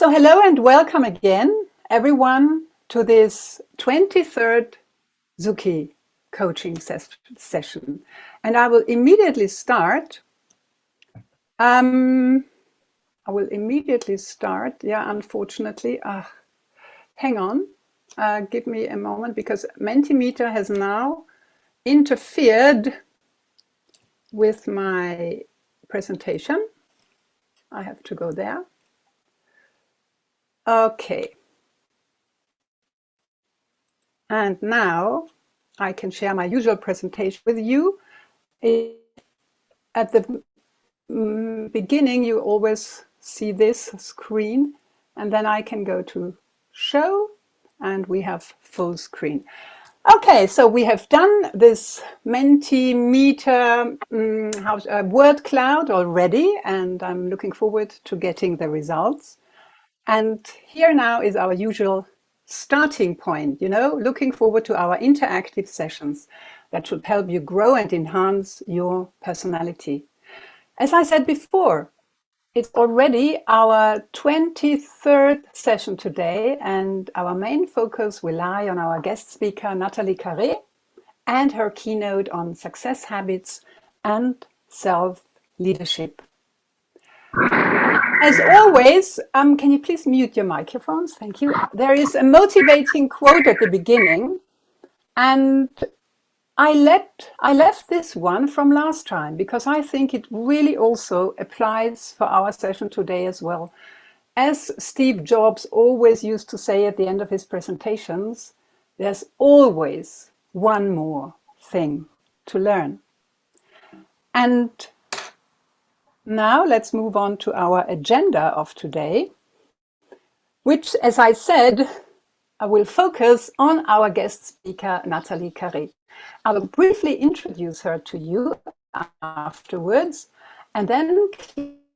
So hello and welcome again, everyone, to this 23rd Zuki coaching session. And I will immediately start. Yeah, unfortunately. Hang on. Give me a moment because Mentimeter has now interfered with my presentation. I have to go there. Okay. And now I can share my usual presentation with you. At the beginning, you always see this screen, and then I can go to show, and we have full screen. Okay, so we have done this Mentimeter word cloud already, and I'm looking forward to getting the results. And here now is our usual starting point, looking forward to our interactive sessions that should help you grow and enhance your personality. As I said before, it's already our 23rd session today, and our main focus will lie on our guest speaker, Nathalie Karre, and her keynote on success habits and self-leadership. As always, can you please mute your microphones? Thank you. There is a motivating quote at the beginning, and I left this one from last time because I think it really also applies for our session today as well. As Steve Jobs always used to say at the end of his presentations, there's always one more thing to learn. And now let's move on to our agenda of today, which, as I said, I will focus on our guest speaker, Nathalie Karre. I will briefly introduce her to you afterwards, and then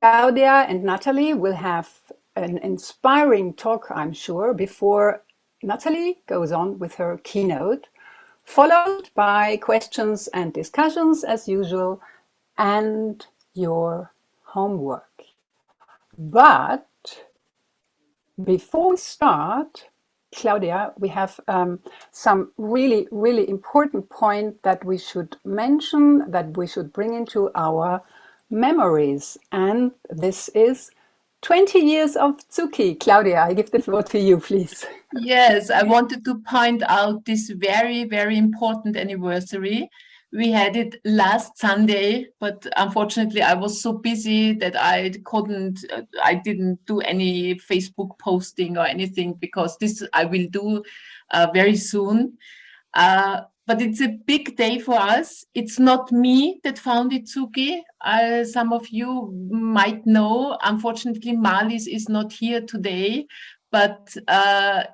Claudia and Nathalie will have an inspiring talk, I'm sure, before Nathalie goes on with her keynote, followed by questions and discussions as usual, and your homework. But before we start, Claudia, we have some really, really important point that we should mention, that we should bring into our memories. And this is 20 years of Zuki. Claudia, I give the floor to you, please. Yes, I wanted to point out this very, very important anniversary. We had it last Sunday, but unfortunately I was so busy that I didn't do any Facebook posting or anything, because this I will do very soon. But it's a big day for us. It's not me that founded Zuki. Some of you might know, unfortunately, Marlies is not here today. But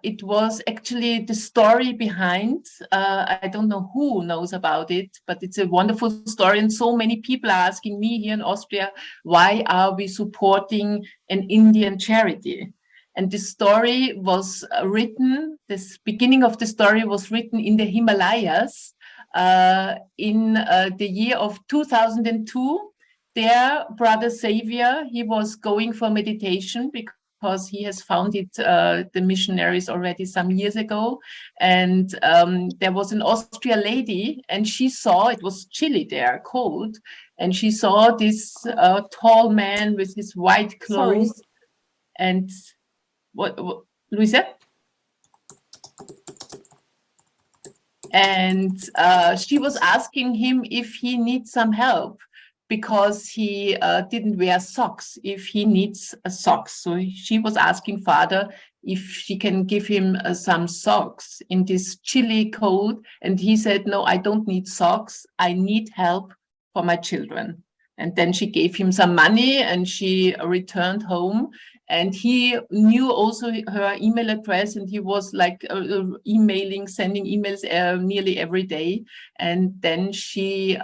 it was actually the story behind. I don't know who knows about it, but it's a wonderful story. And so many people are asking me here in Austria, why are we supporting an Indian charity? And the story was written, this beginning of the story was written in the Himalayas in the year of 2002. Their brother Xavier, he was going for meditation because he has founded the missionaries already some years ago. And there was an Austrian lady, and she saw, it was chilly there, cold, and she saw this tall man with his white clothes. Sorry. And what Luisa? And she was asking him if he needs some help, because he didn't wear socks, if he needs socks. So she was asking Father if she can give him some socks in this chilly cold. And he said, no, I don't need socks. I need help for my children. And then she gave him some money and she returned home. And he knew also her email address, and he was like emailing, sending emails nearly every day. And then she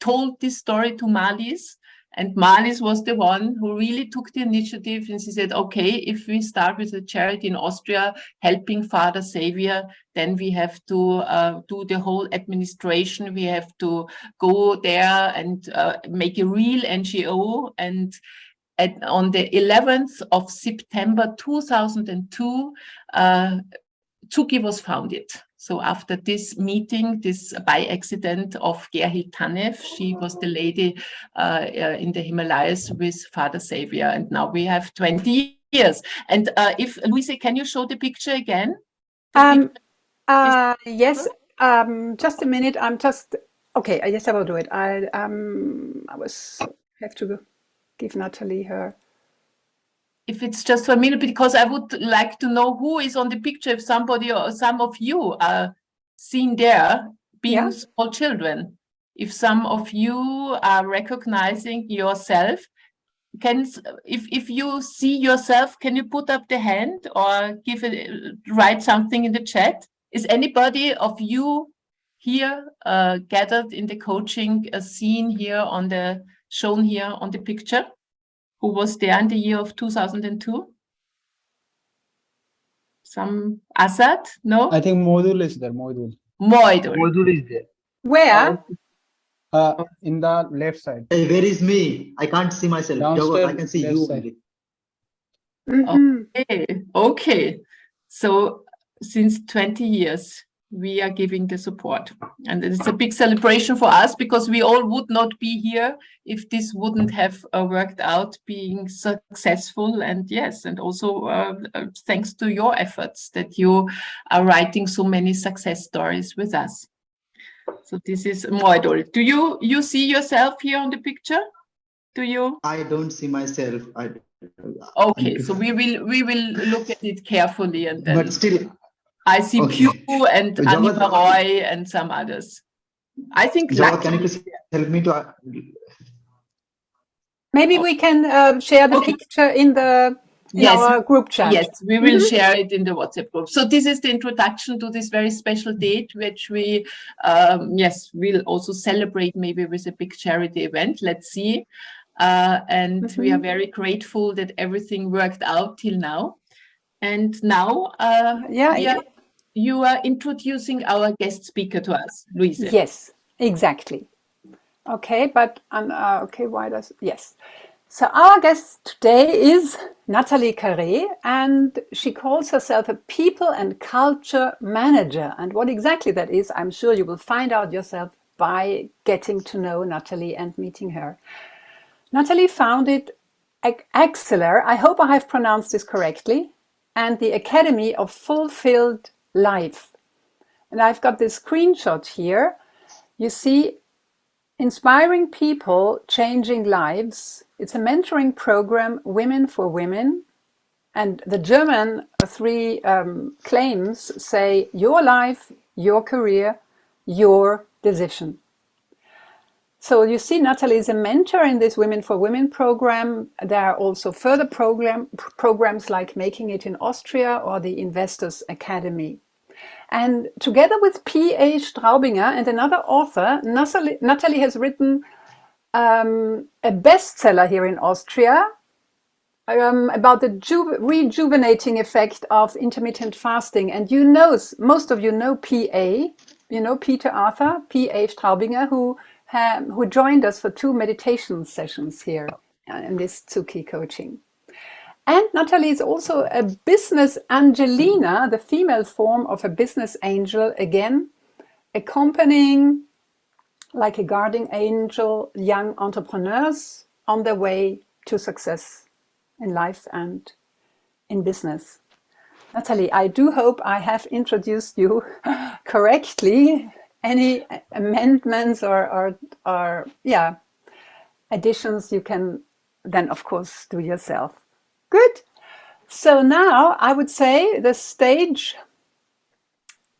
told this story to Marlies, and Marlies was the one who really took the initiative. And she said, okay, if we start with a charity in Austria helping Father Xavier, then we have to do the whole administration. We have to go there and make a real NGO. And on the 11th of September 2002, Zuki was founded. So after this meeting, this by accident of Gerhard Tanev, she was the lady in the Himalayas with Father Xavier, and now we have 20 years. And if Louise, can you show the picture again? Yes. Just a minute. I'm just okay. Yes, I will do it. I have to give Nathalie her. If it's just for a minute, because I would like to know who is on the picture, if somebody or some of you are seen there being small children. If some of you are recognizing yourself, if you see yourself, can you put up the hand or write something in the chat? Is anybody of you here gathered in the coaching seen here shown here on the picture? Who was there in the year of 2002? Some Asad? No? I think Modul is there. Modul Modul is there. Where? In the left side. Hey, where is me? I can't see myself. Downstairs, I can see left you side. only. Okay. So since 20 years, we are giving the support. And it's a big celebration for us, because we all would not be here if this wouldn't have worked out being successful. And yes, and also thanks to your efforts that you are writing so many success stories with us. So this is Moidol. Do you see yourself here on the picture? Do you? I don't see myself. Okay, so we will look at it carefully, and then. But still, I see okay. Pew and Annie Baroy and some others. I think. Java, can you please help me to? Maybe we can share the picture in our group chat. Yes, we will share it in the WhatsApp group. So this is the introduction to this very special date, which we, will also celebrate maybe with a big charity event. Let's see. And we are very grateful that everything worked out till now. And now, you are introducing our guest speaker to us, Louise. Yes, exactly. Okay, but okay, why does yes? So our guest today is Nathalie Karre, and she calls herself a people and culture manager. And what exactly that is, I'm sure you will find out yourself by getting to know Nathalie and meeting her. Nathalie founded Axeler, I hope I have pronounced this correctly, and the Academy of Fulfilled Life. And I've got this screenshot here. You see, inspiring people, changing lives. It's a mentoring program, Women for Women. And the German three claims say, your life, your career, your decision. So you see, Nathalie is a mentor in this Women for Women program. There are also further programs like Making It in Austria or the Investors Academy. And together with P.A. Straubinger and another author, Nathalie has written a bestseller here in Austria about the rejuvenating effect of intermittent fasting. And most of you know P.A., Peter Arthur, P.A. Straubinger, who joined us for 2 meditation sessions here in this Zuki coaching. And Nathalie is also a business angelina, the female form of a business angel, again, accompanying, like a guardian angel, young entrepreneurs on their way to success in life and in business. Nathalie, I do hope I have introduced you correctly. Any amendments or additions you can then, of course, do yourself. Good. So now I would say the stage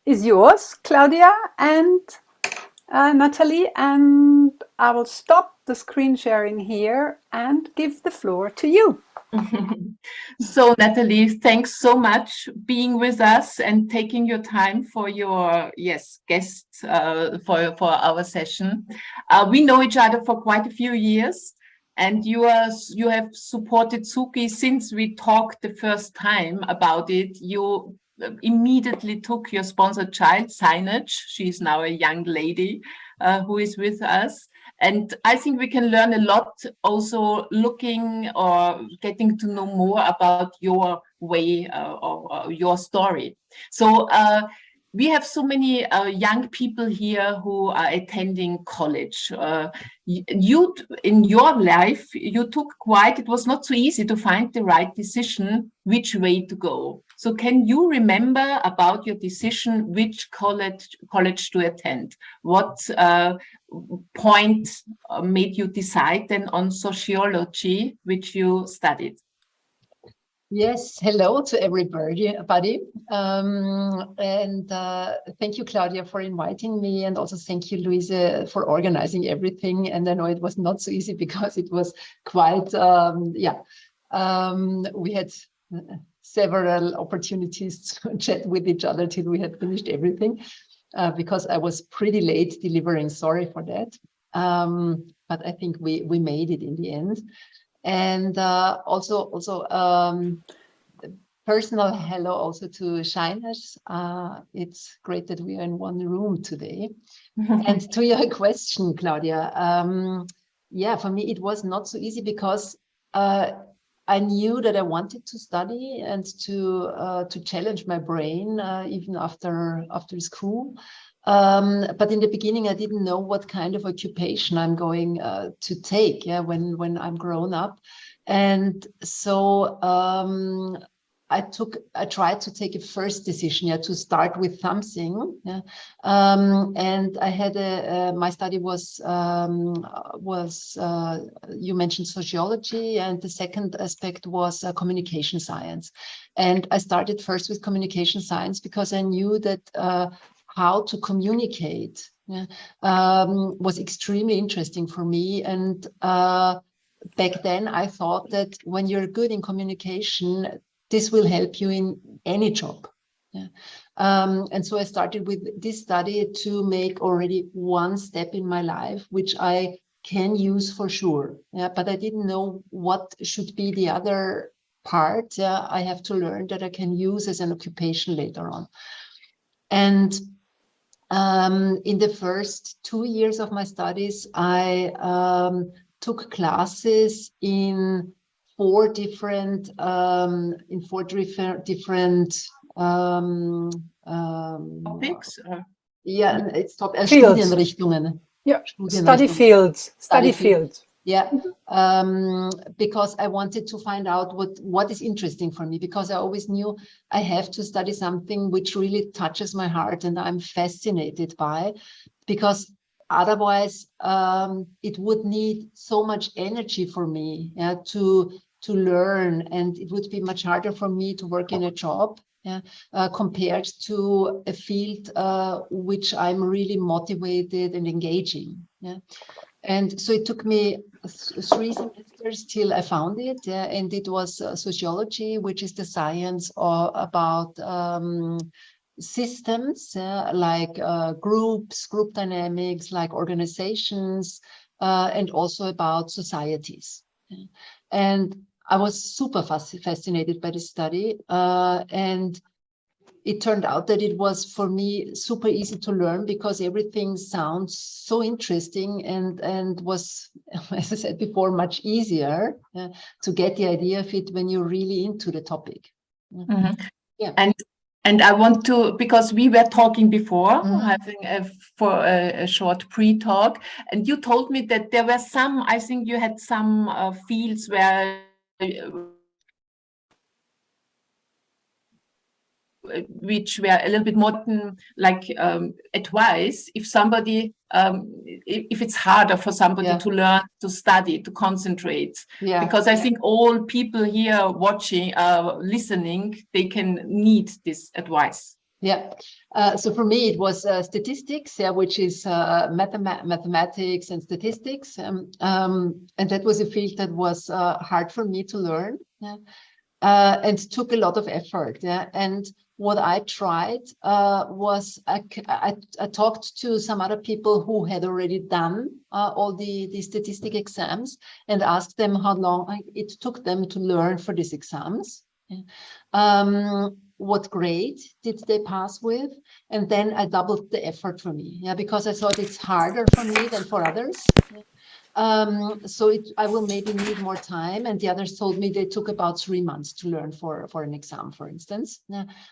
is yours, Claudia and Nathalie, and I will stop the screen sharing here and give the floor to you. So Nathalie, thanks so much being with us and taking your time for your guests for our session. We know each other for quite a few years. And you have supported Zuki since we talked the first time about it. You immediately took your sponsored child, signage. She's now a young lady who is with us. And I think we can learn a lot also looking or getting to know more about your way or your story. So we have so many young people here who are attending college. You, in your life, you took it was not so easy to find the right decision, which way to go. So can you remember about your decision, which college to attend? What point made you decide then on sociology, which you studied? Yes, hello to everybody. Thank you, Claudia, for inviting me, and also thank you, Louise, for organizing everything. And I know it was not so easy because it was quite, we had several opportunities to chat with each other till we had finished everything, because I was pretty late delivering. Sorry for that. But I think we made it in the end. And also personal hello also to Shiners. It's great that we are in one room today. And to your question, Claudia, yeah, for me it was not so easy because I knew that I wanted to study and to challenge my brain even after school. But in the beginning, I didn't know what kind of occupation I'm going to take, when I'm grown up. And so I tried to take a first decision, to start with something. And I had my study was you mentioned sociology, and the second aspect was communication science. And I started first with communication science because I knew that how to communicate was extremely interesting for me. And back then I thought that when you're good in communication, this will help you in any job. And so I started with this study to make already one step in my life, which I can use for sure. But I didn't know what should be the other part. I have to learn that I can use as an occupation later on. And in the first 2 years of my studies, I took classes in four different Topics? Yeah, it's Fields. Studienrichtungen. Yeah, study fields. Yeah, because I wanted to find out what is interesting for me, because I always knew I have to study something which really touches my heart and I'm fascinated by, because otherwise it would need so much energy for me to learn, and it would be much harder for me to work in a job compared to a field which I'm really motivated and engaging. And so it took me 3 semesters till I found it, and it was sociology, which is the science about systems, like groups, group dynamics, like organizations, and also about societies. And I was super fascinated by this study, and it turned out that it was, for me, super easy to learn because everything sounds so interesting and was, as I said before, much easier to get the idea of it when you're really into the topic. Mm-hmm. Yeah. And I want to, because we were talking before, having a short pre-talk, and you told me that there were some, I think you had some fields where which were a little bit more like advice if somebody if it's harder for somebody to learn, to study, to concentrate, because I think all people here watching listening, they can need this advice. So for me it was statistics, which is mathematics and statistics, and that was a field that was hard for me to learn, and took a lot of effort. And what I tried was I talked to some other people who had already done all the statistic exams and asked them how long it took them to learn for these exams. what grade did they pass with, and then I doubled the effort for me, because I thought it's harder for me than for others. So I will maybe need more time, and the others told me they took about 3 months to learn for an exam, for instance.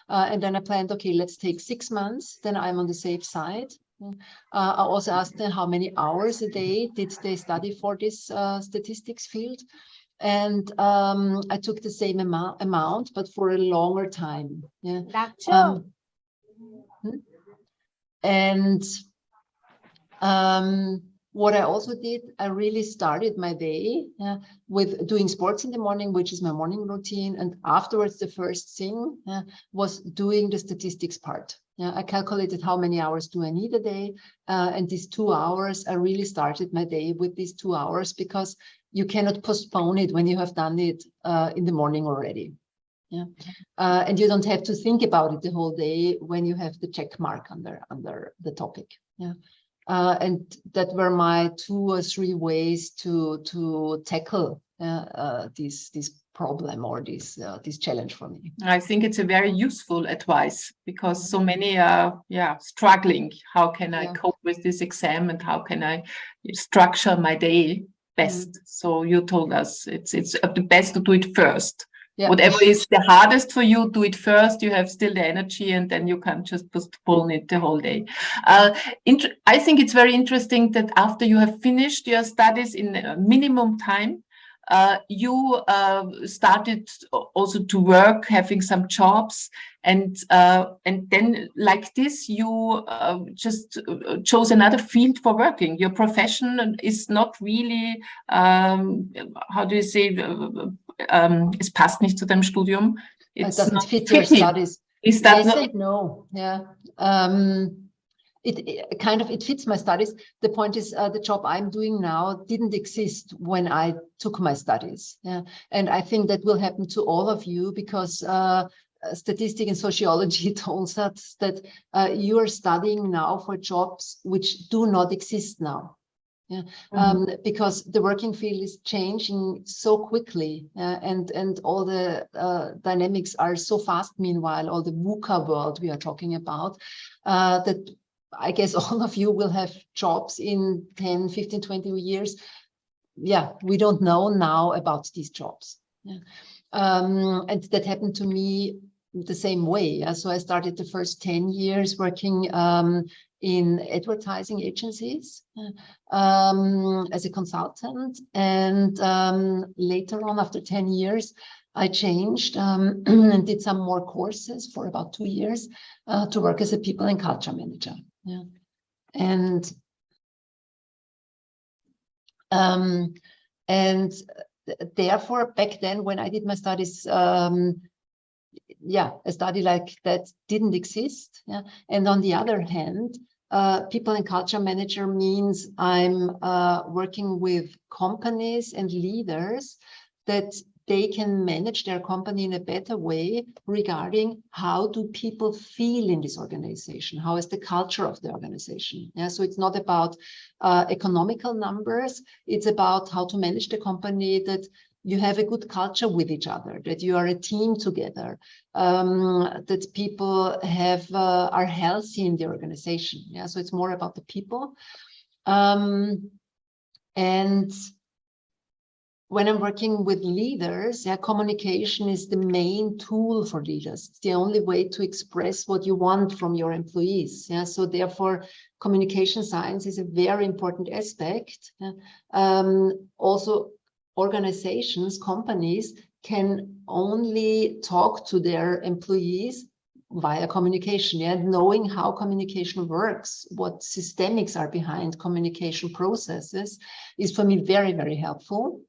And then I planned, okay, let's take 6 months, then I'm on the safe side. I also asked them how many hours a day did they study for this statistics field. And I took the same amount, but for a longer time. What I also did, I really started my day with doing sports in the morning, which is my morning routine. And afterwards, the first thing was doing the statistics part. I calculated how many hours do I need a day. And these 2 hours, I really started my day with these 2 hours, because you cannot postpone it when you have done it in the morning already. And you don't have to think about it the whole day when you have the check mark under the topic. And that were my 2 or 3 ways to tackle this problem or this challenge for me. I think it's a very useful advice, because so many are struggling. How can I cope with this exam, and how can I structure my day best? So you told us it's the best to do it first. Whatever is the hardest for you, do it first. You have still the energy, and then you can just postpone it the whole day. I think it's very interesting that after you have finished your studies in minimum time, you started also to work, having some jobs, and then like this, you just chose another field for working. Your profession is not really, how do you say, es passt nicht zu deinem Studium. It doesn't fit your studies. Is that I said no? It fits my studies. The point is, the job I'm doing now didn't exist when I took my studies. And I think that will happen to all of you, because statistics and sociology tells us that you are studying now for jobs which do not exist now. Because the working field is changing so quickly, and all the dynamics are so fast. Meanwhile, all the VUCA world we are talking about, that I guess all of you will have jobs in 10, 15, 20 years. We don't know now about these jobs. And that happened to me the same way. So I started the first 10 years working in advertising agencies as a consultant. And later on, after 10 years, I changed and did some more courses for about 2 years to work as a people and culture manager. And therefore, back then, when I did my studies, a study like that didn't exist. And on the other hand, people and culture manager means I'm working with companies and leaders that they can manage their company in a better way regarding how do people feel in this organization, how is the culture of the organization. So it's not about economical numbers, it's about how to manage the company, that you have a good culture with each other, that you are a team together, that people are healthy in the organization. So it's more about the people. And when I'm working with leaders, communication is the main tool for leaders. It's the only way to express what you want from your employees. So therefore, communication science is a very important aspect. Also, organizations, companies can only talk to their employees via communication, knowing how communication works, what systemics are behind communication processes is for me very, very helpful.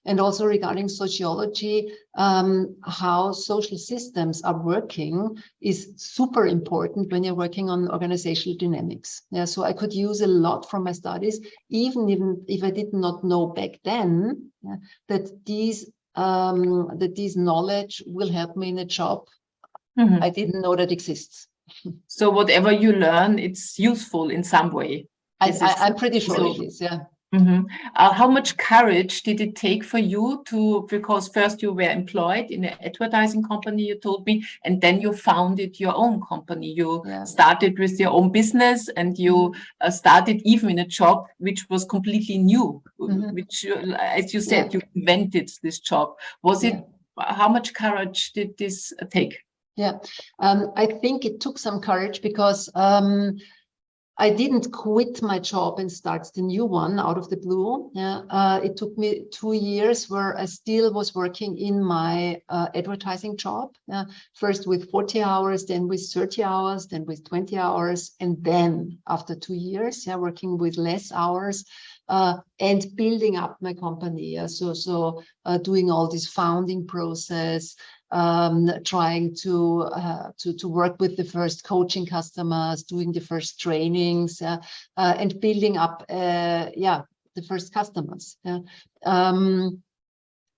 And also regarding sociology, how social systems are working is super important when you're working on organizational dynamics. So I could use a lot from my studies, even if I did not know back then that these knowledge will help me in a job. I didn't know that exists. So whatever you learn, it's useful in some way. I'm pretty sure it is, How much courage did it take for you to, because first you were employed in an advertising company, you told me, and then you founded your own company. You started with your own business, and you started even in a job which was completely new, which, as you said, you invented this job. Was it, how much courage did this take? Yeah, I think it took some courage because I didn't quit my job and start the new one out of the blue. It took me 2 years where I still was working in my advertising job. First with 40 hours, then with 30 hours, then with 20 hours. And then after 2 years, working with less hours and building up my company. So doing all this founding process, trying to work with the first coaching customers, doing the first trainings, and building up, the first customers.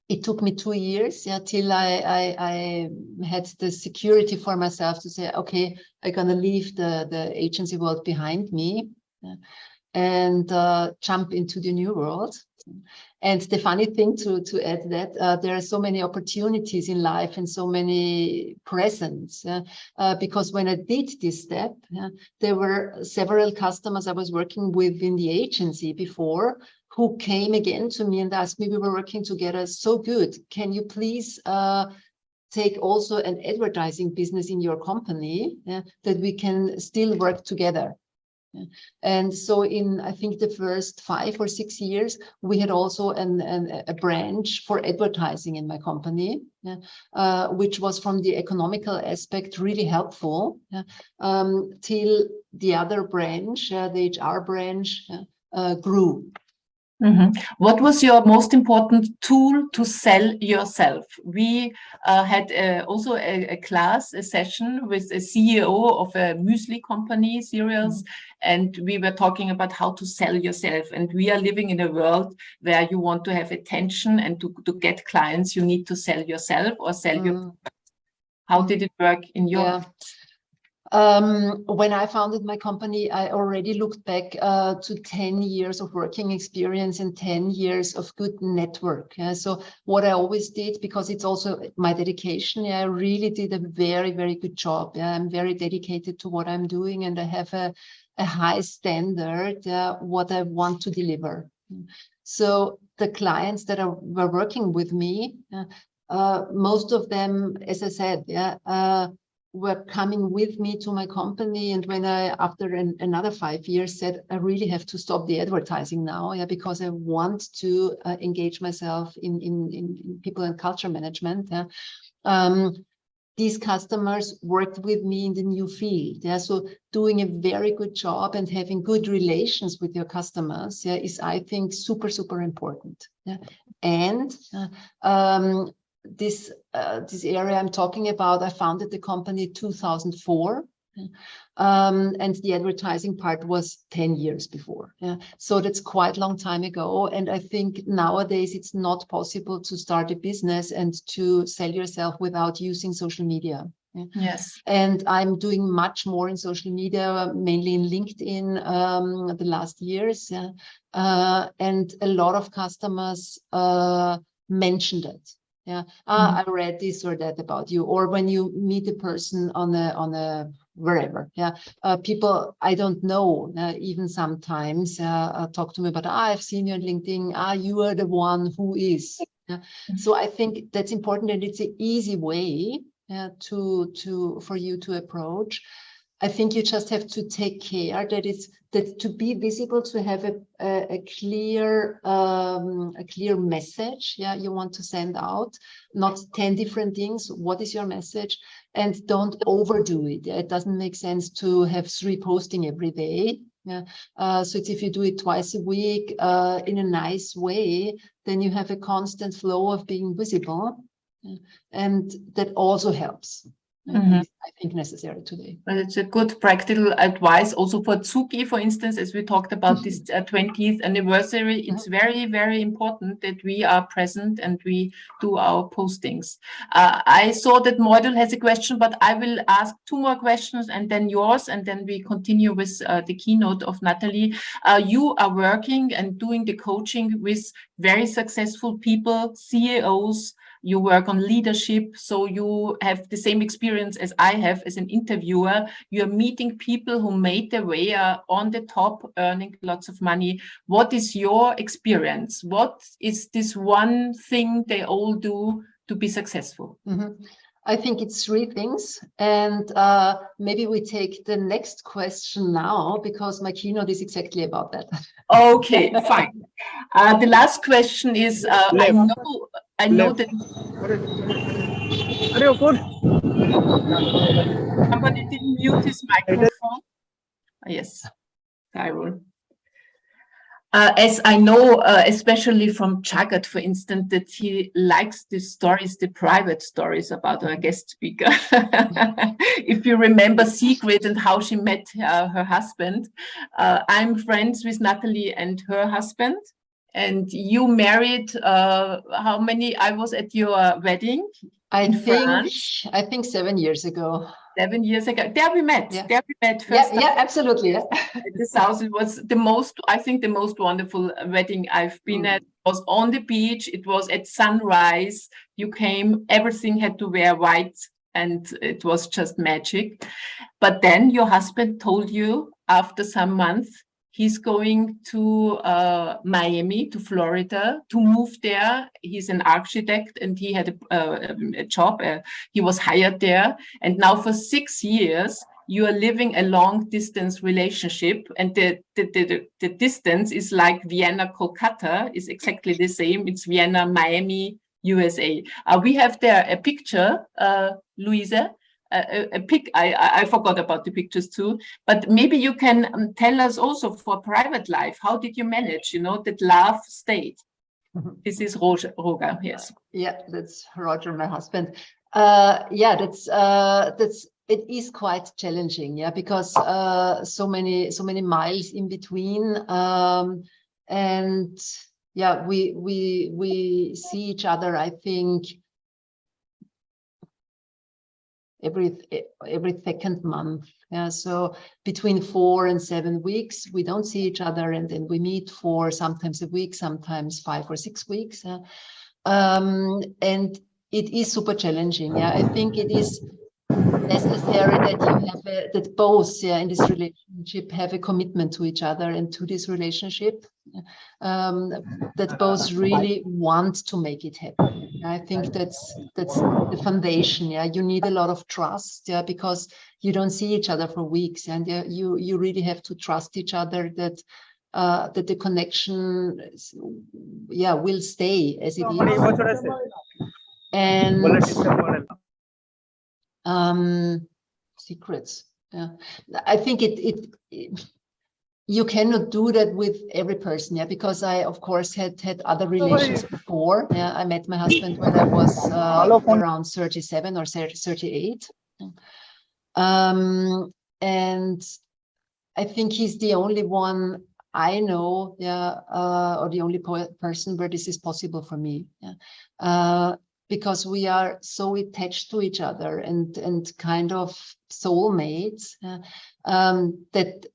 It took me 2 years, till I had the security for myself to say, okay, I'm gonna leave the agency world behind me and jump into the new world. And the funny thing to add that there are so many opportunities in life and so many presents, because when I did this step, there were several customers I was working with in the agency before who came again to me and asked me, we were working together so good, can you please take also an advertising business in your company, that we can still work together. And so in, I think, the first 5 or 6 years, we had also a branch for advertising in my company, which was from the economical aspect really helpful, till the other branch, the HR branch, grew. What was your most important tool to sell yourself? We had also a class, a session with a CEO of a muesli company, cereals, and we were talking about how to sell yourself. And we are living in a world where you want to have attention, and to get clients, you need to sell yourself or sell your. How did it work in your? When I founded my company, I already looked back to 10 years of working experience and 10 years of good network. So what I always did, because it's also my dedication, I really did a very, very good job. I'm very dedicated to what I'm doing, and I have a high standard, what I want to deliver. So the clients that were working with me, most of them, as I said, were coming with me to my company. And when I, after another 5 years, said, I really have to stop the advertising now, because I want to engage myself in people and culture management. These customers worked with me in the new field. So doing a very good job and having good relations with your customers is, I think, super, super important. And this area I'm talking about, I founded the company 2004, and the advertising part was 10 years before. So that's quite a long time ago. And I think nowadays it's not possible to start a business and to sell yourself without using social media. Yes. And I'm doing much more in social media, mainly in LinkedIn, the last years. And a lot of customers mentioned it. I read this or that about you, or when you meet a person on a wherever, people I don't know, even sometimes talk to me about, I've seen you on LinkedIn, you are the one who is. So I think that's important, and it's an easy way for you to approach. I think you just have to take care that to be visible, to have a clear message. You want to send out, not 10 different things. What is your message? And don't overdo it. It doesn't make sense to have 3 posting every day. So it's, if you do it twice a week in a nice way, then you have a constant flow of being visible, and that also helps. I think necessary today. Well, it's a good practical advice also for Tsuki, for instance, as we talked about this 20th anniversary. It's very, very important that we are present and we do our postings. I saw that Moidul has a question, but I will ask 2 more questions and then yours, and then we continue with the keynote of Nathalie. You are working and doing the coaching with very successful people, CEOs. You work on leadership, so you have the same experience as I have as an interviewer. You're meeting people who made their way on the top, earning lots of money. What is your experience? What is this one thing they all do to be successful? I think it's 3 things, and maybe we take the next question now, because my keynote is exactly about that. Okay, fine. The last question is, I know that somebody didn't mute his microphone. Yes, Tyrone. As I know, especially from Jagat, for instance, that he likes the stories, the private stories about our guest speaker. If you remember Sigrid and how she met her husband, I'm friends with Nathalie and her husband. And you married, how many? I was at your wedding in France. I think 7 years ago. 7 years ago. There we met. Yeah. There we met first. Yeah, absolutely. Yeah. This house, it was the most, I think, the most wonderful wedding I've been at. It was on the beach. It was at sunrise. You came, everything had to wear white, and it was just magic. But then your husband told you after some months, he's going to Miami, to Florida, to move there. He's an architect and he had a job. He was hired there. And now for 6 years, you are living a long distance relationship. And the distance is like Vienna, Kolkata is exactly the same. It's Vienna, Miami, USA. We have there a picture, Louisa. I forgot about the pictures too, but maybe you can tell us also for private life, how did you manage, that love stayed? This is Roger, yes. Yeah, that's Roger, my husband. Yeah, it is quite challenging, yeah, because so many miles in between, and yeah, we see each other, I think, every second month. Yeah, so between 4 and 7 weeks we don't see each other, and then we meet for sometimes a week, sometimes 5 or 6 weeks. And it is super challenging. Yeah, I think it is necessary that you have that both, in this relationship have a commitment to each other and to this relationship, that both really want to make it happen. I think that's the foundation. Yeah, you need a lot of trust. Yeah, because you don't see each other for weeks, and you really have to trust each other that the connection, will stay as it is. And secrets. Yeah, I think you cannot do that with every person. Yeah, because I, of course, had other relations before. Yeah, I met my husband when I was around 37 or 38. And I think he's the only one I know, or the only person where this is possible for me. Yeah. Because we are so attached to each other and kind of soulmates, that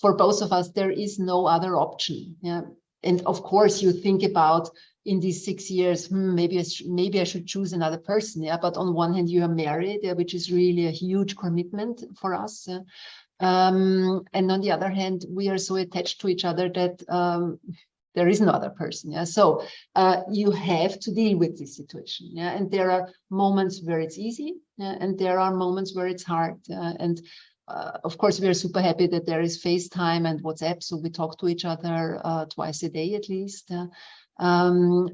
for both of us there is no other option. Yeah, and of course you think about in these 6 years, maybe I should choose another person. Yeah, but on one hand you are married, which is really a huge commitment for us. And on the other hand, we are so attached to each other that there is no other person. Yeah, so you have to deal with this situation. Yeah, and there are moments where it's easy, and there are moments where it's hard. And of course, we are super happy that there is FaceTime and WhatsApp, so we talk to each other twice a day at least. And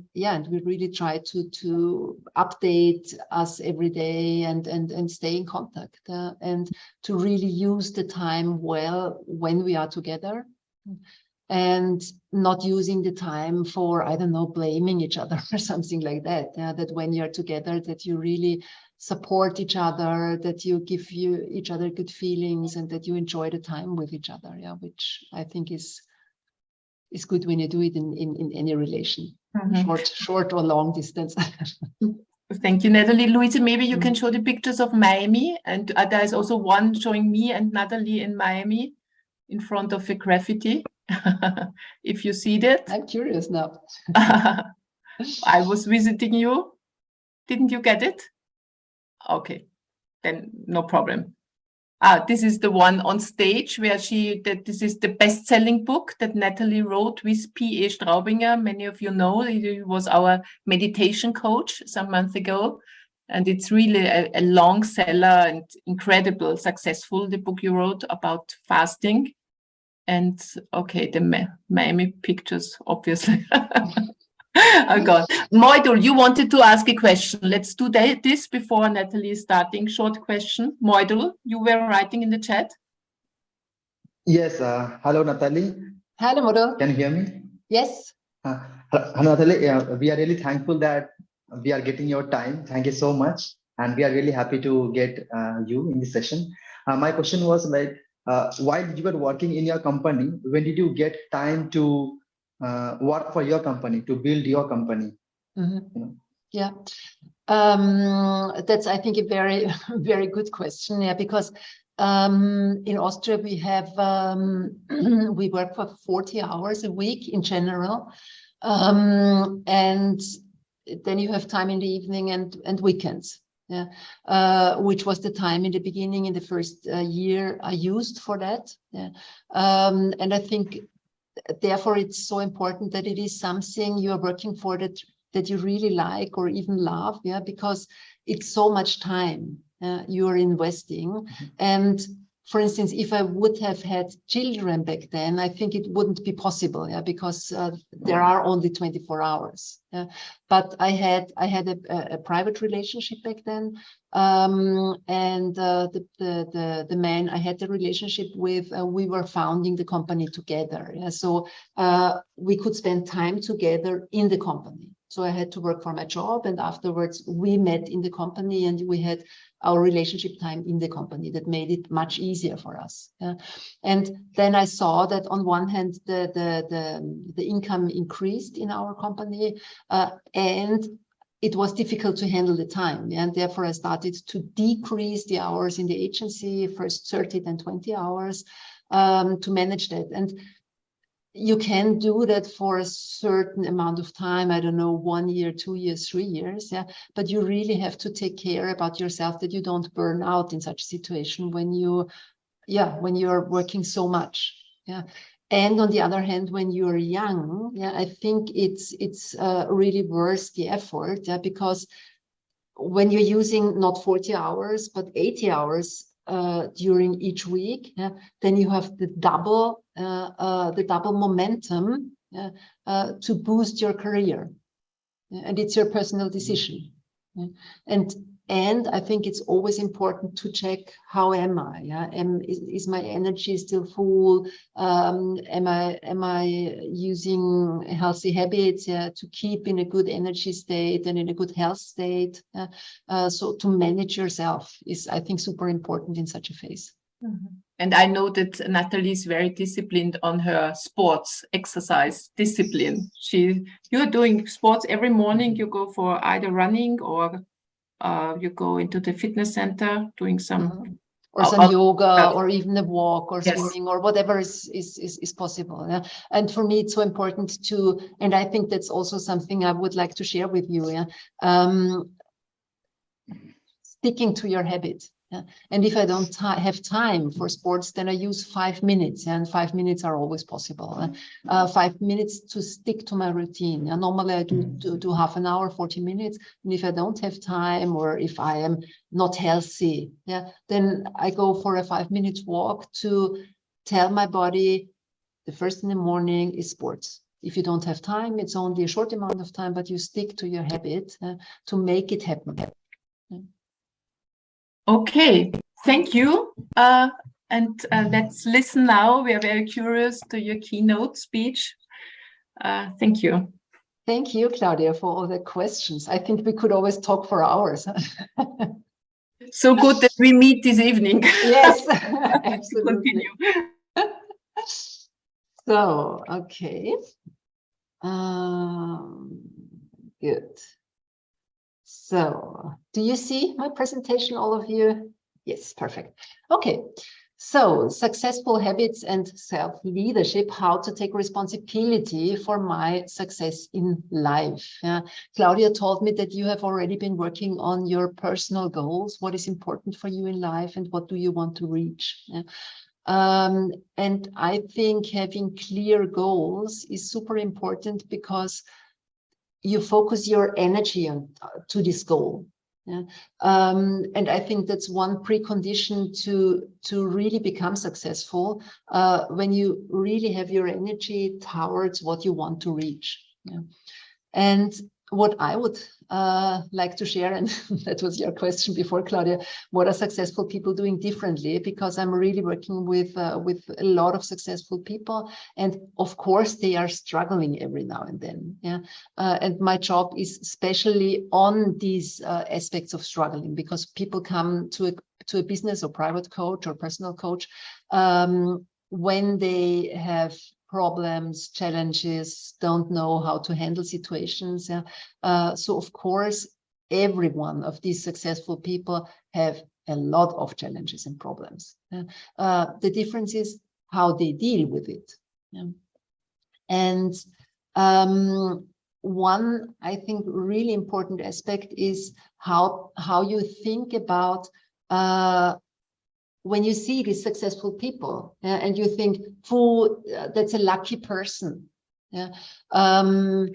we really try to update us every day and stay in contact, and to really use the time well when we are together. and not using the time for, I don't know, blaming each other or something like that. That when you're together, that you really support each other, that you give each other good feelings, and that you enjoy the time with each other. Yeah, which I think is good when you do it in any relation, short or long distance. Thank you, Nathalie. Louisa, maybe you can show the pictures of Miami, and there is also one showing me and Nathalie in Miami in front of a graffiti. If you see that. I'm curious now. I was visiting you. Didn't you get it? Okay, then no problem. This is the one on stage where this is the best-selling book that Nathalie wrote with P.E. Straubinger. Many of you know, he was our meditation coach some months ago. And it's really a long seller and incredible, successful, the book you wrote about fasting. And okay, the Miami pictures, obviously. Oh God. Moidul, you wanted to ask a question. Let's do this before Nathalie is starting. Short question. Moidul, you were writing in the chat. Yes. Hello, Nathalie. Hello, Moidul. Can you hear me? Yes. Hello, Nathalie. We are really thankful that we are getting your time. Thank you so much. And we are really happy to get you in this session. My question was like, while you were working in your company, when did you get time to work for your company, to build your company? Yeah, that's, I think, a very, very good question. Yeah, because in Austria we have we work for 40 hours a week in general, and then you have time in the evening and weekends. Yeah, which was the time in the beginning, in the first year I used for that. Yeah, and I think therefore it's so important that it is something you are working for that you really like or even love. Yeah, because it's so much time you are investing. And for instance, if I would have had children back then, I think it wouldn't be possible. Yeah, because there are only 24 hours. Yeah? But I had a private relationship back then, and the man I had the relationship with, we were founding the company together. Yeah? So we could spend time together in the company. So I had to work for my job, and afterwards we met in the company, and we had our relationship time in the company. That made it much easier for us. Yeah? And then I saw that on one hand the income increased in our company, and it was difficult to handle the time. Yeah? And therefore I started to decrease the hours in the agency, first 30 then 20 hours, to manage that. And you can do that for a certain amount of time, I don't know, 1 year, 2 years, 3 years, yeah. But you really have to take care about yourself, that you don't burn out in such a situation when you're working so much, yeah. And on the other hand, when you're young, yeah, I think it's really worth the effort, yeah, because when you're using not 40 hours but 80 hours during each week, yeah, then you have the double momentum to boost your career, yeah, and it's your personal decision. Yeah. And I think it's always important to check, how am I? Yeah? Is my energy still full? Am I using healthy habits, yeah, to keep in a good energy state and in a good health state? So to manage yourself is, I think, super important in such a phase. And I know that Nathalie is very disciplined on her sports exercise discipline. You're doing sports every morning. You go for either running or you go into the fitness center doing some or some yoga, or even a walk, or swimming, or whatever is possible. Yeah? And for me, it's so important to, and I think that's also something I would like to share with you. Yeah? Sticking to your habit. Yeah? And if I don't have time for sports, then I use 5 minutes, and 5 minutes are always possible. 5 minutes to stick to my routine. And normally I do half an hour, 40 minutes. And if I don't have time, or if I am not healthy, yeah, then I go for a 5 minute walk to tell my body the first in the morning is sports. If you don't have time, it's only a short amount of time, but you stick to your habit to make it happen. Okay, thank you. And let's listen now. We are very curious to your keynote speech. Thank you. Thank you, Claudia, for all the questions. I think we could always talk for hours. So good that we meet this evening. Yes, To absolutely. continue. So, okay. Good. So, do you see my presentation, all of you? Yes, perfect. Okay. So, successful habits and self-leadership, how to take responsibility for my success in life. Claudia told me that you have already been working on your personal goals, what is important for you in life and what do you want to reach. And I think having clear goals is super important because you focus your energy on to this goal. And I think that's one precondition to really become successful, when you really have your energy towards what you want to reach. And what I would like to share, and that was your question before, Claudia, what are successful people doing differently? Because I'm really working with a lot of successful people, and of course they are struggling every now and then. And my job is especially on these aspects of struggling, because people come to a business or private coach or personal coach when they have problems, challenges, don't know how to handle situations. So of course, every one of these successful people have a lot of challenges and problems. The difference is how they deal with it. And one, I think, really important aspect is how you think about when you see these successful people, and you think, that's a lucky person. And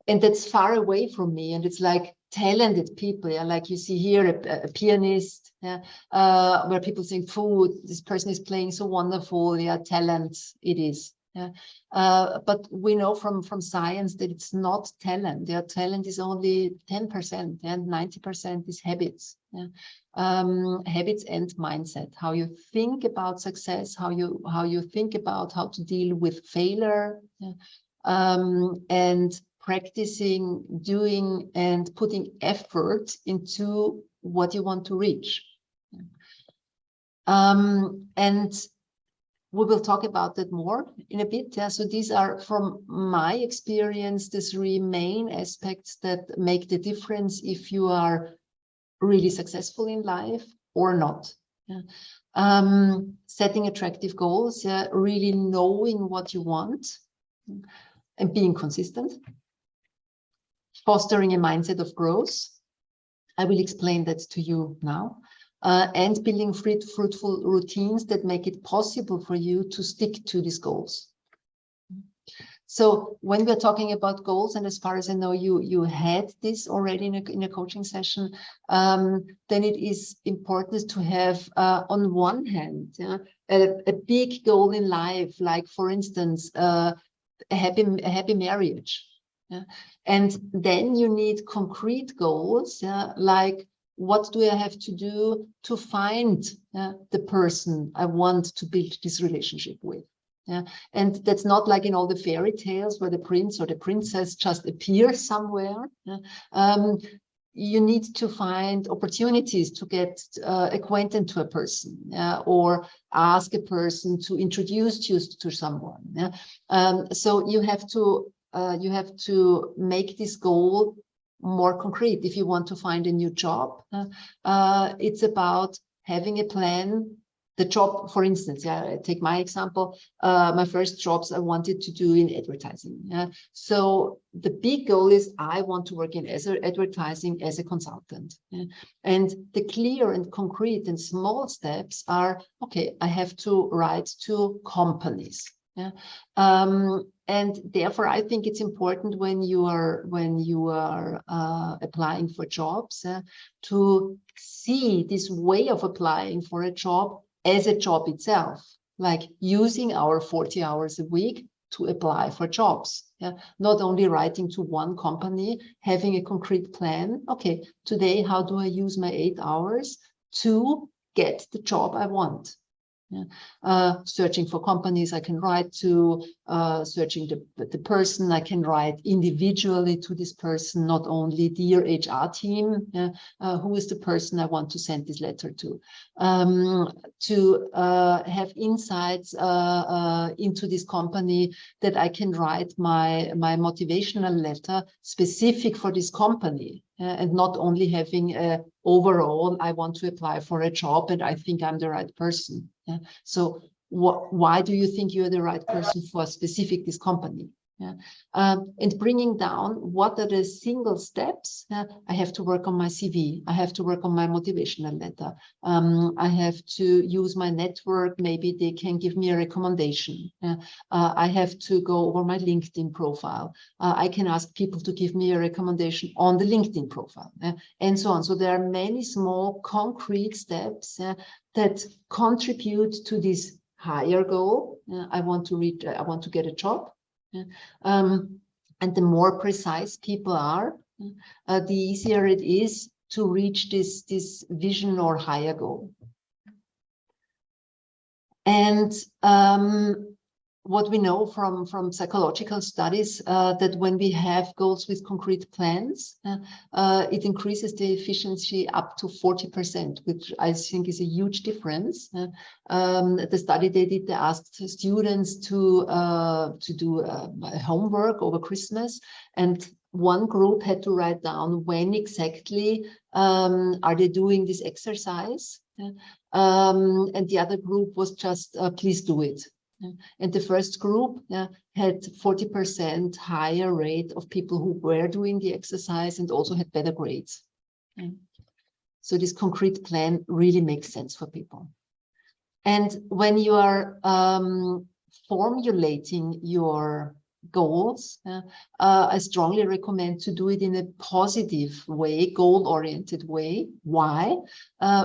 that's far away from me. And it's like talented people, like you see here, a pianist, where people think, this person is playing so wonderful, talent it is. But we know from science that it's not talent. Their talent is only 10%, and 90% is habits. Habits and mindset. How you think about success, how you think about how to deal with failure, and practicing, doing, and putting effort into what you want to reach. And we will talk about that more in a bit. So these are, from my experience, the three main aspects that make the difference if you are really successful in life or not. Setting attractive goals, really knowing what you want and being consistent. Fostering a mindset of growth. I will explain that to you now. And building fruitful routines that make it possible for you to stick to these goals. So when we're talking about goals, and as far as I know, you had this already in a coaching session, then it is important to have, on one hand, a big goal in life, like, for instance, a happy marriage. And then you need concrete goals, like, what do I have to do to find the person I want to build this relationship with? And that's not like in all the fairy tales where the prince or the princess just appear somewhere. You need to find opportunities to get acquainted to a person, or ask a person to introduce you to someone. So you have to make this goal more concrete. If you want to find a new job, it's about having a plan. The job, for instance, take my example, my first jobs I wanted to do in advertising. So the big goal is I want to work in advertising as a consultant. And the clear and concrete and small steps are, okay, I have to write to companies. And therefore, I think it's important when you are applying for jobs, to see this way of applying for a job as a job itself, like using our 40 hours a week to apply for jobs. Not only writing to one company, having a concrete plan. Okay, today, how do I use my 8 hours to get the job I want? Searching for companies, I can write to, searching the person, I can write individually to this person, not only dear HR team, who is the person I want to send this letter to have insights into this company, that I can write my motivational letter specific for this company, and not only having overall, I want to apply for a job and I think I'm the right person. So why do you think you're the right person for specific this company? And bringing down what are the single steps. I have to work on my CV. I have to work on my motivational letter. I have to use my network. Maybe they can give me a recommendation. I have to go over my LinkedIn profile. I can ask people to give me a recommendation on the LinkedIn profile, and so on. So there are many small concrete steps that contribute to this higher goal. I want to get a job. And the more precise people are, the easier it is to reach this vision or higher goal. And what we know from psychological studies, that when we have goals with concrete plans, it increases the efficiency up to 40%, which I think is a huge difference. The study they did, they asked students to do homework over Christmas, and one group had to write down when exactly are they doing this exercise, and the other group was just please do it. And the first group had 40% higher rate of people who were doing the exercise and also had better grades. So this concrete plan really makes sense for people. And when you are formulating your goals, I strongly recommend to do it in a positive way, goal-oriented way. Why?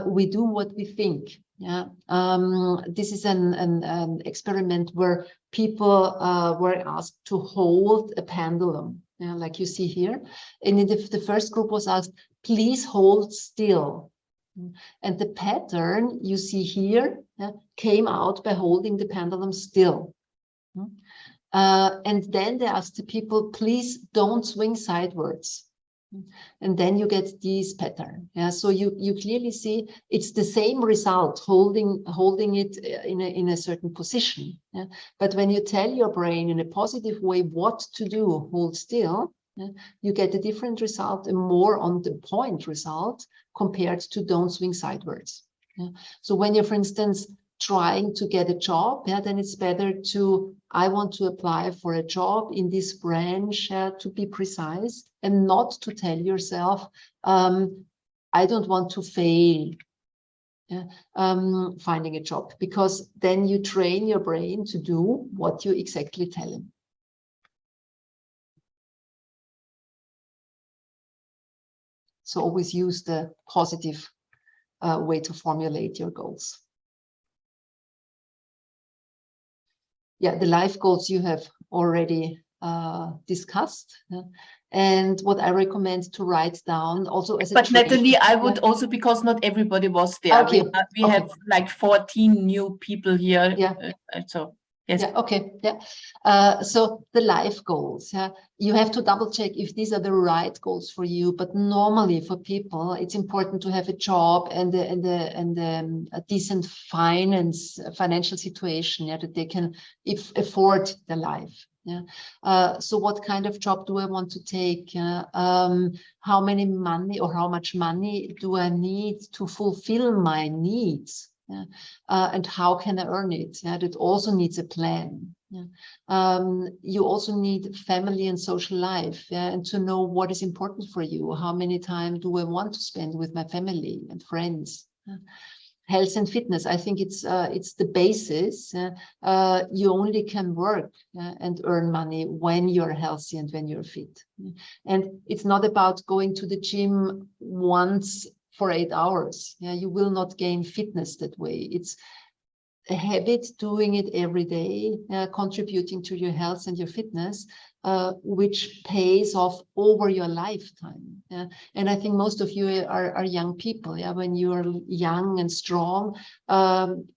We do what we think. This is an experiment where people were asked to hold a pendulum, like you see here. And in the first group was asked, please hold still. And the pattern you see here came out by holding the pendulum still. And then they asked the people, please don't swing sideways. And then you get this pattern. So you clearly see it's the same result, holding it in a certain position. But when you tell your brain in a positive way what to do, hold still, you get a different result, a more on the point result compared to don't swing sideways. So when you're, for instance, trying to get a job, then it's better to, I want to apply for a job in this branch, to be precise, and not to tell yourself, I don't want to fail finding a job, because then you train your brain to do what you exactly tell him. So always use the positive way to formulate your goals. Yeah, the life goals you have already discussed. And what I recommend to write down also as a But Nathalie, I would also, because not everybody was there. Okay. We have like 14 new people here. Yeah. So yes. Yeah, okay. Yeah. So the life goals, you have to double check if these are the right goals for you. But normally for people, it's important to have a job and a decent financial situation, that they can afford the life. So what kind of job do I want to take? How many money or how much money do I need to fulfill my needs? And how can I earn it? That also needs a plan. You also need family and social life, and to know what is important for you. How many time do I want to spend with my family and friends? Health and fitness, I think it's the basis. You only can work and earn money when you're healthy and when you're fit. And it's not about going to the gym once for 8 hours. You will not gain fitness that way. It's a habit, doing it every day, contributing to your health and your fitness. which pays off over your lifetime. Yeah? And I think most of you are young people. Yeah, when you are young and strong,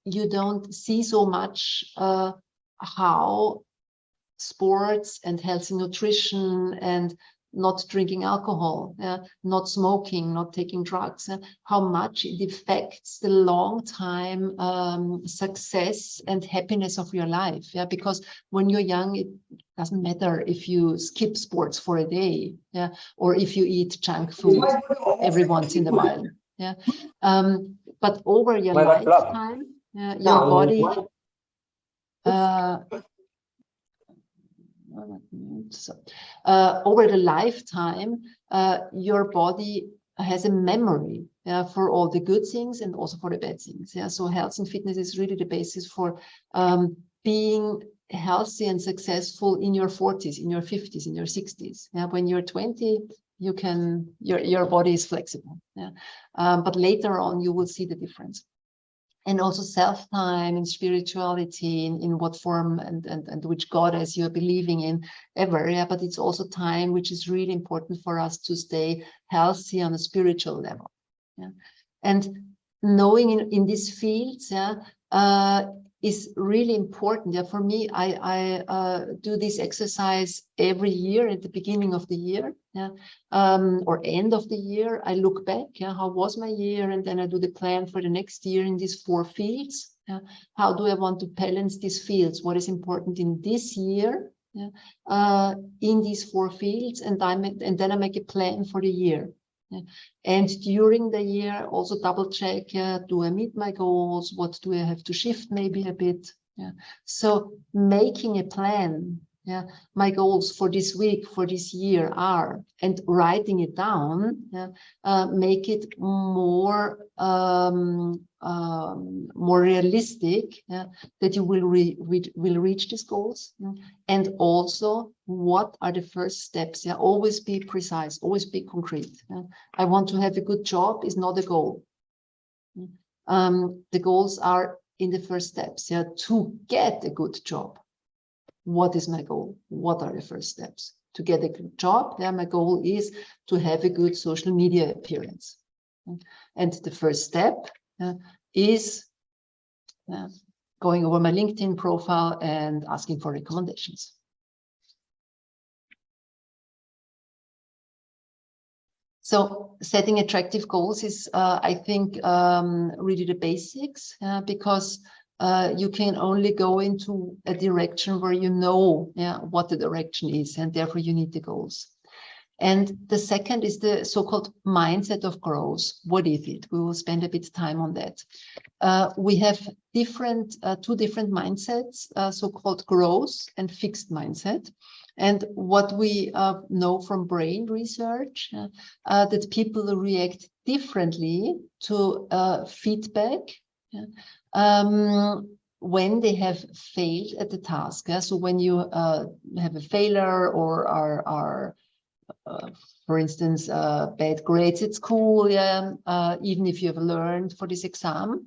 you don't see so much how sports and healthy nutrition and not drinking alcohol, not smoking, not taking drugs, how much it affects the long time success and happiness of your life. Yeah, because when you're young, it doesn't matter if you skip sports for a day, yeah, or if you eat junk food every once in a while. Yeah, but over your lifetime, your body. Over the lifetime, your body has a memory for all the good things and also for the bad things. Yeah, so health and fitness is really the basis for being healthy and successful in your 40s, in your 50s, in your 60s. Yeah, when you're 20, you can your body is flexible. Yeah, but later on you will see the difference. And also self-time and spirituality in what form and which goddess you're believing in ever. Yeah, but it's also time which is really important for us to stay healthy on a spiritual level. Yeah, and knowing in these fields, yeah, is really important. Yeah, for me, I do this exercise every year at the beginning of the year, yeah, or end of the year. I look back, yeah, how was my year, and then I do the plan for the next year in these 4 fields. Yeah, how do I want to balance these fields? What is important in this year? Yeah, in these 4 fields, and then I make a plan for the year. Yeah. And during the year, also double check, do I meet my goals? What do I have to shift maybe a bit? Yeah. So making a plan, yeah, my goals for this week, for this year are, and writing it down, yeah, make it more realistic, yeah, that you will reach these goals. Yeah. And also, what are the first steps? Yeah, always be precise, always be concrete. Yeah. I want to have a good job is not a goal. The goals are in the first steps. Yeah, to get a good job. What is my goal? What are the first steps? To get a good job, yeah, my goal is to have a good social media appearance. And the first step is going over my LinkedIn profile and asking for recommendations. So setting attractive goals is, I think, really the basics, because you can only go into a direction where you know, yeah, what the direction is, and therefore you need the goals. And the second is the so-called mindset of growth. What is it? We will spend a bit of time on that. We have two different mindsets, so-called growth and fixed mindset. And what we know from brain research, that people react differently to feedback, when they have failed at the task. So when you have a failure or are for instance, bad grades at school, even if you have learned for this exam,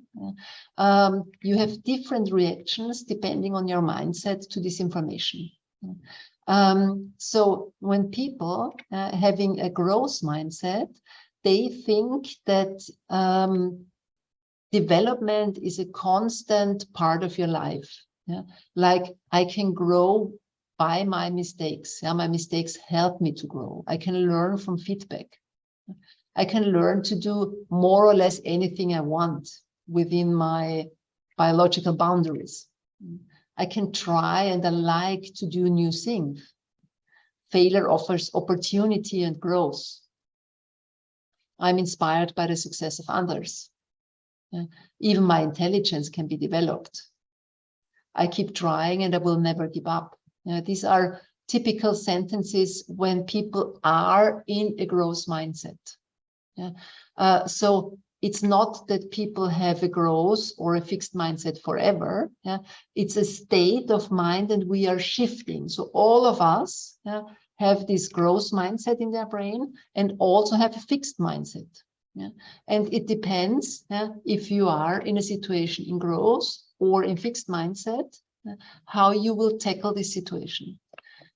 you have different reactions depending on your mindset to this information. So when people having a growth mindset, they think that development is a constant part of your life. Yeah? Like I can grow by my mistakes. Yeah? My mistakes help me to grow. I can learn from feedback. I can learn to do more or less anything I want within my biological boundaries. I can try and I like to do new things. Failure offers opportunity and growth. I'm inspired by the success of others. Even my intelligence can be developed. I keep trying and I will never give up. These are typical sentences when people are in a growth mindset. So it's not that people have a growth or a fixed mindset forever. It's a state of mind and we are shifting. So all of us have this growth mindset in their brain and also have a fixed mindset. And it depends if you are in a situation in growth or in fixed mindset, how you will tackle this situation.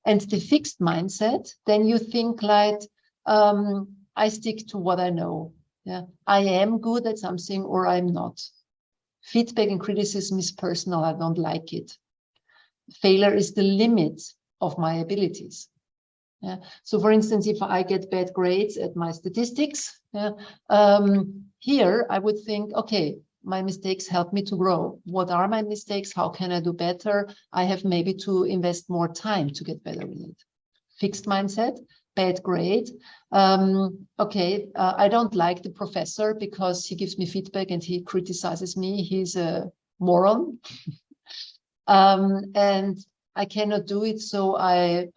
And the fixed mindset, then you think like, I stick to what I know. Yeah, I am good at something or I'm not. Feedback and criticism is personal. I don't like it. Failure is the limit of my abilities. Yeah. So for instance, if I get bad grades at my statistics, yeah, here I would think, okay, my mistakes help me to grow. What are my mistakes? How can I do better? I have maybe to invest more time to get better in it. Fixed mindset, bad grade. Okay, I don't like the professor because he gives me feedback and he criticizes me. He's a moron. And I cannot do it, so I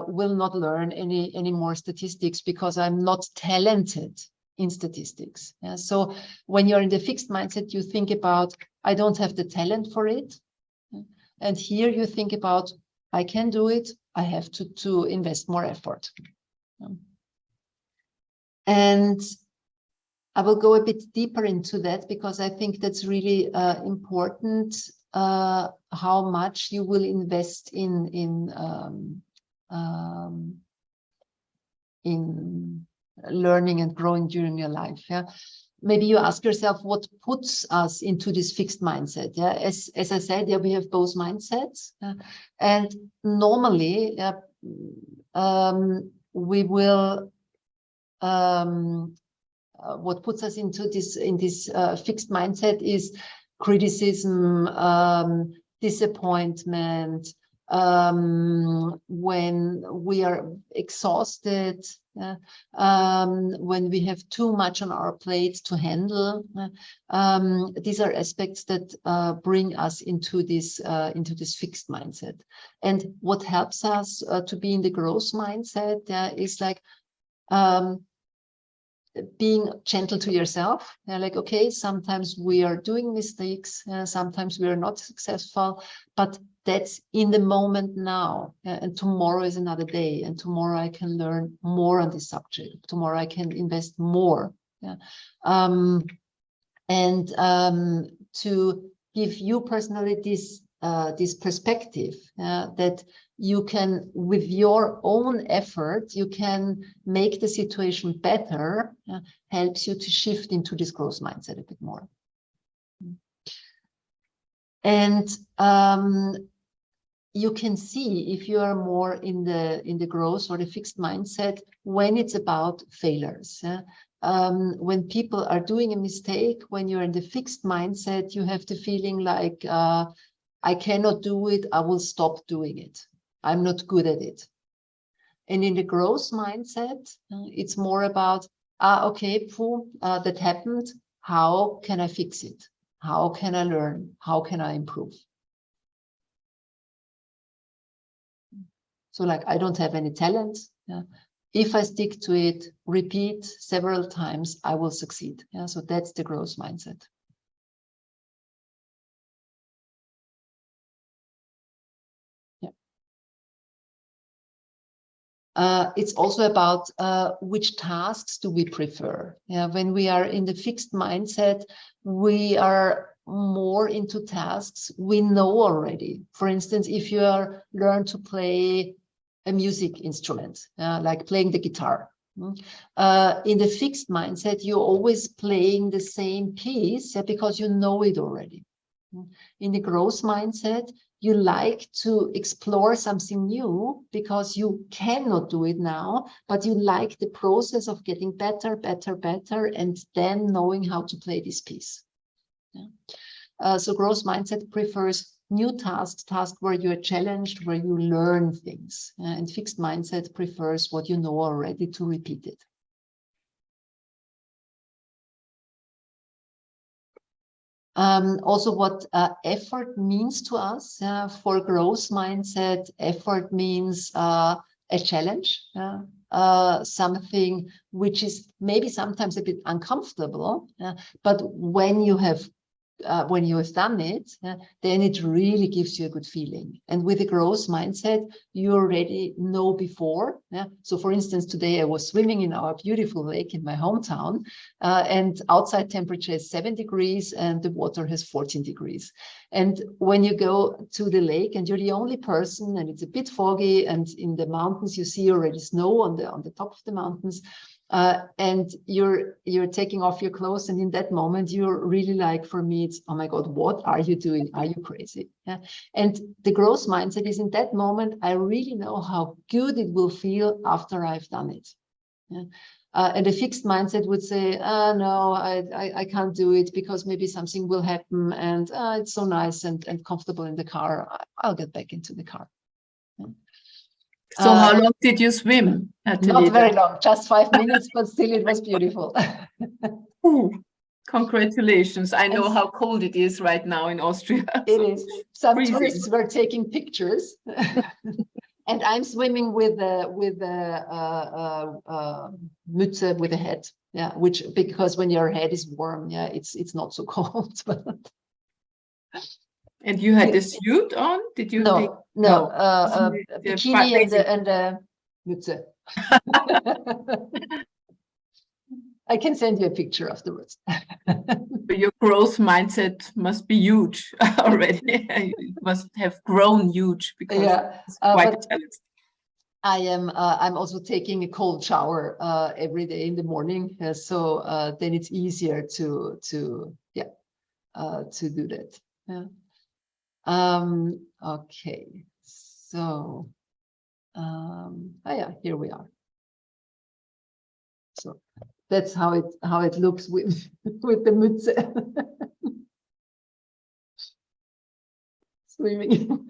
will not learn any more statistics because I'm not talented in statistics. Yeah? So when you're in the fixed mindset, you think about, I don't have the talent for it. And here you think about, I can do it, I have to invest more effort. And I will go a bit deeper into that because I think that's really important, how much you will invest in learning and growing during your life. Yeah, maybe you ask yourself what puts us into this fixed mindset. Yeah, as I said, yeah, we have both mindsets, and normally we will. What puts us into this fixed mindset is criticism, disappointment, when we are exhausted, when we have too much on our plate to handle. These are aspects that bring us into this fixed mindset. And what helps us to be in the growth mindset is like being gentle to yourself. Like, okay, sometimes we are doing mistakes, sometimes we are not successful, but that's in the moment now, and tomorrow is another day, and tomorrow I can learn more on this subject, tomorrow I can invest more. And to give you personally this perspective that you can, with your own effort, you can make the situation better, helps you to shift into this growth mindset a bit more. And you can see if you are more in the growth or the fixed mindset when it's about failures. When people are doing a mistake, when you're in the fixed mindset, you have the feeling like, I cannot do it, I will stop doing it. I'm not good at it. And in the growth mindset, it's more about, okay, that happened. How can I fix it? How can I learn? How can I improve? So like, I don't have any talent. If I stick to it, repeat several times, I will succeed. So that's the growth mindset. It's also about which tasks do we prefer. When we are in the fixed mindset, we are more into tasks we know already. For instance, if you learn to play a music instrument, like playing the guitar. In the fixed mindset, you're always playing the same piece because you know it already. In the growth mindset, you like to explore something new because you cannot do it now, but you like the process of getting better, and then knowing how to play this piece. So growth mindset prefers new tasks where you are challenged, where you learn things. And fixed mindset prefers what you know already to repeat it. Also what effort means to us. For growth mindset, effort means a challenge, something which is maybe sometimes a bit uncomfortable, but when you have when you have done it, then it really gives you a good feeling. And with a growth mindset, you already know before. So for instance, today I was swimming in our beautiful lake in my hometown, and outside temperature is 7 degrees and the water has 14 degrees. And when you go to the lake and you're the only person and it's a bit foggy, and in the mountains you see already snow on the top of the mountains, and you're taking off your clothes, and in that moment you're really like, for me it's, oh my God, what are you doing? Are you crazy? And the growth mindset is, in that moment I really know how good it will feel after I've done it. And a fixed mindset would say, no, I can't do it because maybe something will happen, and it's so nice and comfortable in the car, I'll get back into the car. So how long did you swim, Nathalie? Not very long, just 5 minutes, but still it was beautiful. Ooh, congratulations. I know how cold it is right now in Austria. It is. Some freezing. tourists were taking pictures. And I'm swimming with a Mütze, with a hat. Yeah, which, because when your head is warm, yeah, it's not so cold. And you had a suit on? Did you? No, a bikini and a Mütze. I can send you a picture afterwards. Your growth mindset must be huge already. It must have grown huge, because it's quite a challenge. I'm also taking a cold shower every day in the morning, so then it's easier to do that. Yeah. Okay, so here we are. So that's how it looks with the Mütze. Swimming.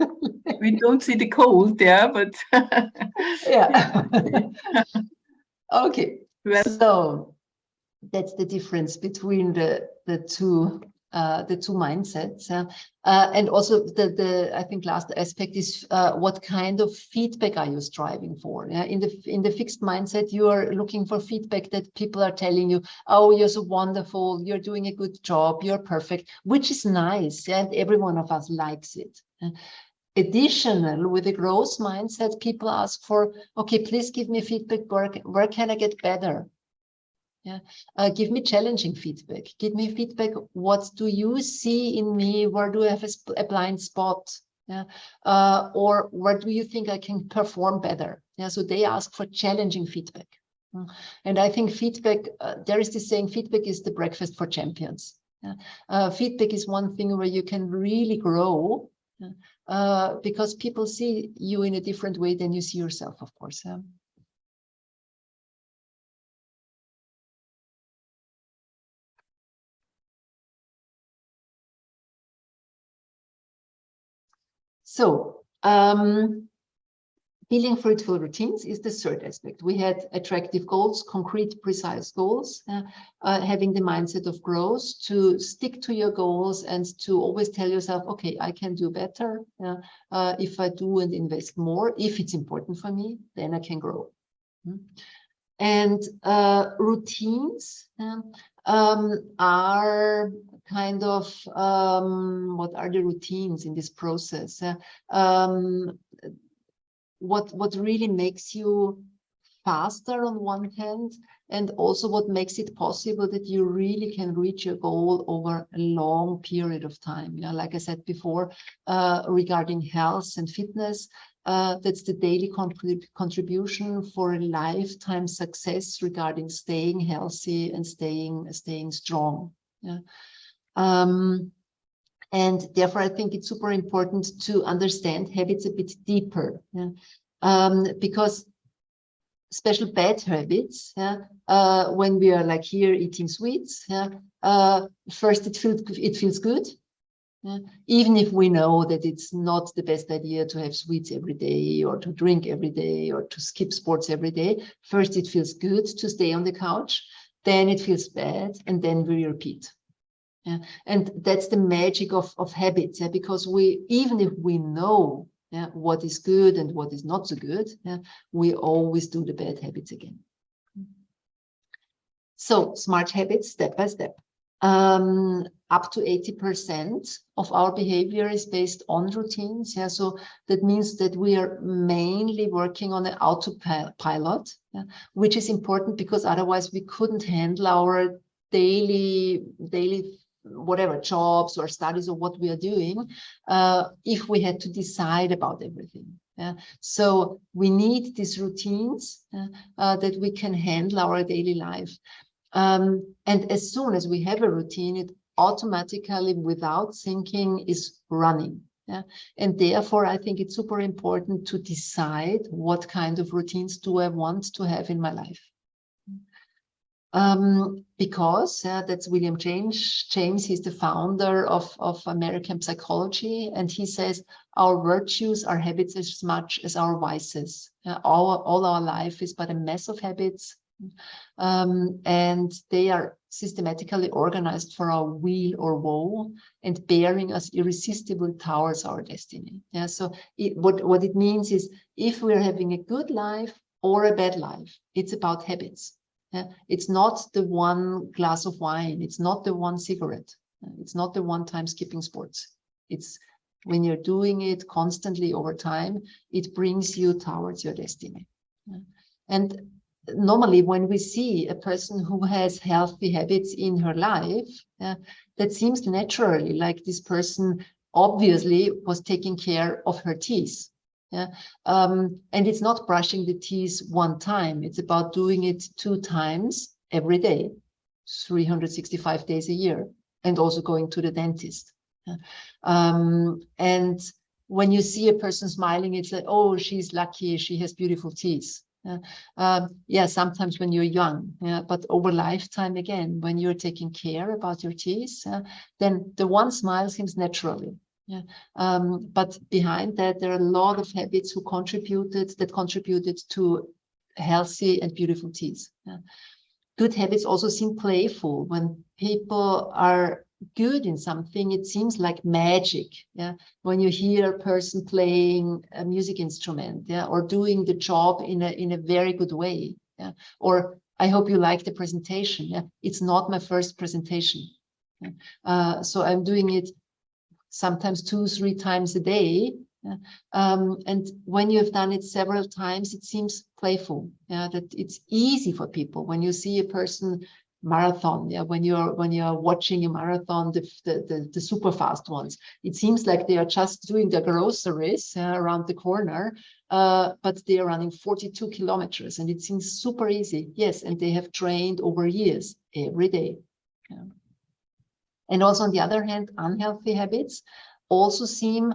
We don't see the cold there, but yeah. Okay, well, so that's the difference between the two mindsets, and also I think last aspect is what kind of feedback are you striving for? In the fixed mindset, you are looking for feedback that people are telling you, oh, you're so wonderful, you're doing a good job, you're perfect, which is nice, and every one of us likes it. Additional, with a growth mindset, people ask for, okay, please give me feedback, where can I get better? Yeah, give me challenging feedback. Give me feedback. What do you see in me? Where do I have a blind spot? Yeah, or where do you think I can perform better? Yeah, so they ask for challenging feedback. And I think feedback. There is this saying: feedback is the breakfast for champions. Yeah? Feedback is one thing where you can really grow, because people see you in a different way than you see yourself, of course. So, building fruitful routines is the third aspect. We had attractive goals, concrete, precise goals, having the mindset of growth, to stick to your goals and to always tell yourself, okay, I can do better. If I do and invest more, if it's important for me, then I can grow. And routines are kind of, what are the routines in this process? What really makes you faster on one hand, and also what makes it possible that you really can reach your goal over a long period of time. Yeah, like I said before, regarding health and fitness, that's the daily contribution for a lifetime success regarding staying healthy and staying strong. Yeah. And therefore, I think it's super important to understand habits a bit deeper, because special bad habits, when we are like here eating sweets, first it feels good, even if we know that it's not the best idea to have sweets every day, or to drink every day, or to skip sports every day. First it feels good to stay on the couch, then it feels bad, and then we repeat. And that's the magic of habits, because even if we know what is good and what is not so good, we always do the bad habits again. So smart habits, step by step. Up to 80% of our behavior is based on routines. Yeah, so that means that we are mainly working on an autopilot, yeah, which is important because otherwise we couldn't handle our daily whatever jobs or studies or what we are doing if we had to decide about everything. Yeah. So we need these routines that we can handle our daily life. And as soon as we have a routine, it automatically, without thinking, is running. Yeah? And therefore, I think it's super important to decide what kind of routines do I want to have in my life. Because that's William James, he's the founder of American psychology, and he says our virtues are habits as much as our vices. All our life is but a mess of habits, and they are systematically organized for our weal or woe and bearing us irresistibly towards our destiny. Yeah, so what it means is if we're having a good life or a bad life, it's about habits. Yeah? It's not the one glass of wine. It's not the one cigarette. It's not the one time skipping sports. It's when you're doing it constantly over time, it brings you towards your destiny. Yeah? And normally when we see a person who has healthy habits in her life, that seems naturally like this person obviously was taking care of her teeth. Yeah. And it's not brushing the teeth one time. It's about doing it 2 times every day, 365 days a year, and also going to the dentist. And when you see a person smiling, it's like, oh, she's lucky, she has beautiful teeth. Yeah, sometimes when you're young, but over lifetime, again, when you're taking care about your teeth, then the one smile seems naturally. Yeah, but behind that, there are a lot of habits that contributed to healthy and beautiful teeth. Yeah. Good habits also seem playful. When people are good in something, it seems like magic. Yeah, when you hear a person playing a music instrument, yeah, or doing the job in a very good way. Yeah, or I hope you like the presentation. Yeah, it's not my first presentation. Yeah. So I'm doing it sometimes 2-3 times a day. And when you have done it several times, it seems playful. Yeah, that it's easy for people. When you see a person marathon, yeah, when you're watching a marathon, the super fast ones, it seems like they are just doing their groceries around the corner, but they are running 42 kilometers, and it seems super easy. Yes, and they have trained over years every day. Yeah. And also, on the other hand, unhealthy habits also seem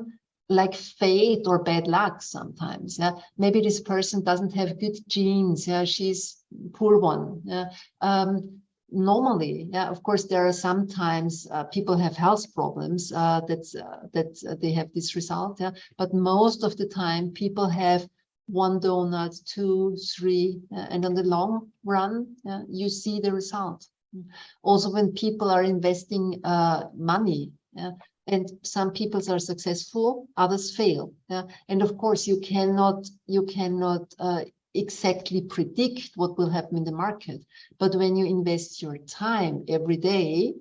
like fate or bad luck sometimes. Yeah? Maybe this person doesn't have good genes. Yeah? She's a poor one. Yeah? Normally, yeah, of course, there are sometimes people have health problems that they have this result. Yeah? But most of the time, people have 1 donut, 2, 3, and on the long run, you see the result. Also, when people are investing money, and some people are successful, others fail. And of course, you cannot exactly predict what will happen in the market. But when you invest your time every day,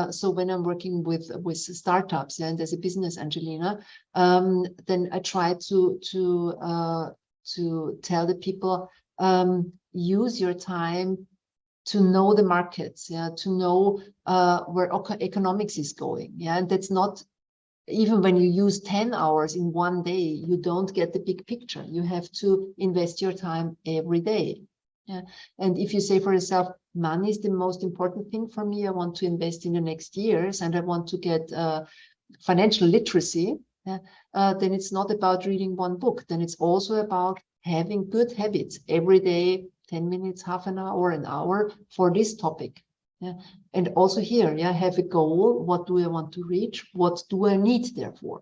so when I'm working with startups and as a business Angelina, then I try to tell the people, use your time to know the markets, to know where economics is going. Yeah, and that's not, even when you use 10 hours in one day, you don't get the big picture. You have to invest your time every day. Yeah. And if you say for yourself, money is the most important thing for me, I want to invest in the next years, and I want to get financial literacy, then it's not about reading one book. Then it's also about having good habits every day, 10 minutes, half an hour, an hour for this topic. Yeah. And also here, have a goal. What do I want to reach? What do I need therefore?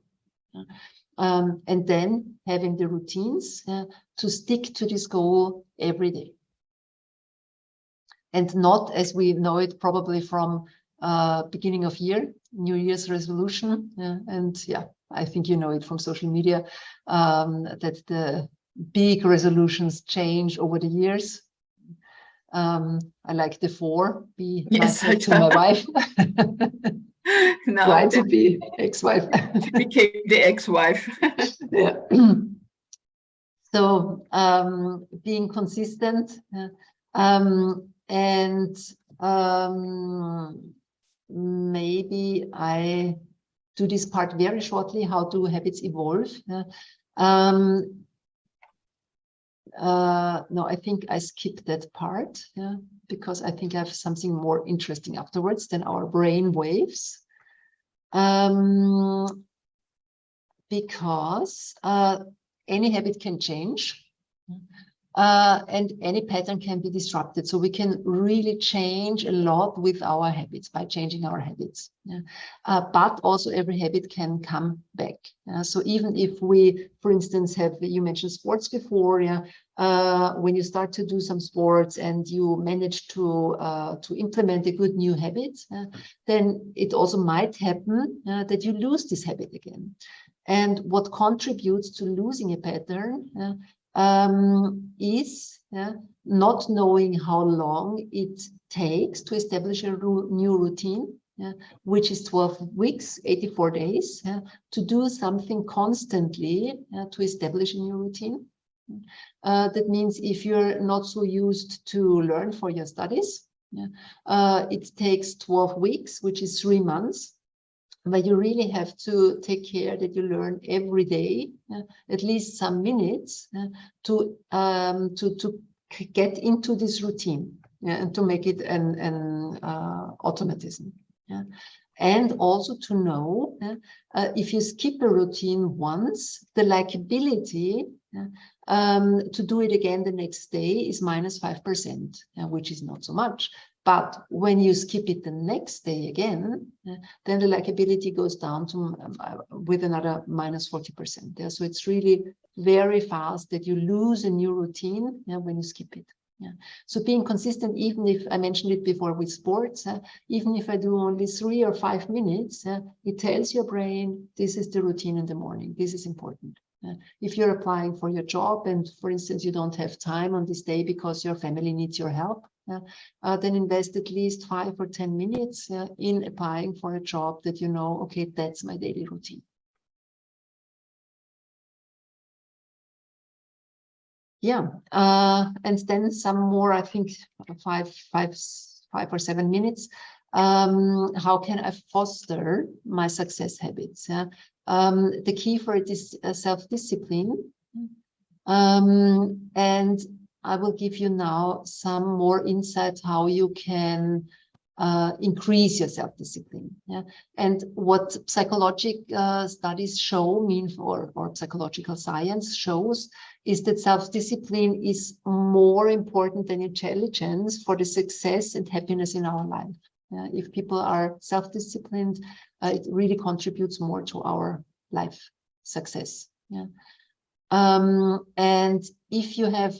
And then having the routines to stick to this goal every day. And not, as we know it probably from beginning of year, New Year's resolution. And yeah, I think you know it from social media, that the big resolutions change over the years. I like the 4, be Yes, nicer to my wife. Now Try to be ex-wife. she became the ex-wife. Yeah. So being consistent, and maybe I do this part very shortly. How do habits evolve? No, I think I skipped that part, because I think I have something more interesting afterwards than our brain waves. Because any habit can change, and any pattern can be disrupted. So we can really change a lot with our habits by changing our habits. But also every habit can come back. So even if we, for instance, you mentioned sports before, when you start to do some sports and you manage to implement a good new habit, then it also might happen that you lose this habit again. And what contributes to losing a pattern is not knowing how long it takes to establish a new routine, which is 12 weeks, 84 days, to do something constantly to establish a new routine. That means if you're not so used to learn for your studies, it takes 12 weeks, which is 3 months. But you really have to take care that you learn every day, at least some minutes, to get into this routine, and to make it an automatism. And also to know if you skip a routine once, the likability to do it again the next day is -5%, which is not so much. But when you skip it the next day again, then the likability goes down to with another -40%. So it's really very fast that you lose a new routine when you skip it. So being consistent, even if I mentioned it before with sports, even if I do only 3 or 5 minutes, it tells your brain, this is the routine in the morning. This is important. If you're applying for your job and, for instance, you don't have time on this day because your family needs your help, then invest at least 5 or 10 minutes in applying for a job that you know, okay, that's my daily routine. Yeah, and then some more, I think 5 or 7 minutes. How can I foster my success habits? The key for it is self-discipline. And I will give you now some more insights how you can increase your self-discipline. And what psychological studies show, or psychological science shows, is that self-discipline is more important than intelligence for the success and happiness in our life. If people are self-disciplined, it really contributes more to our life success. And if you have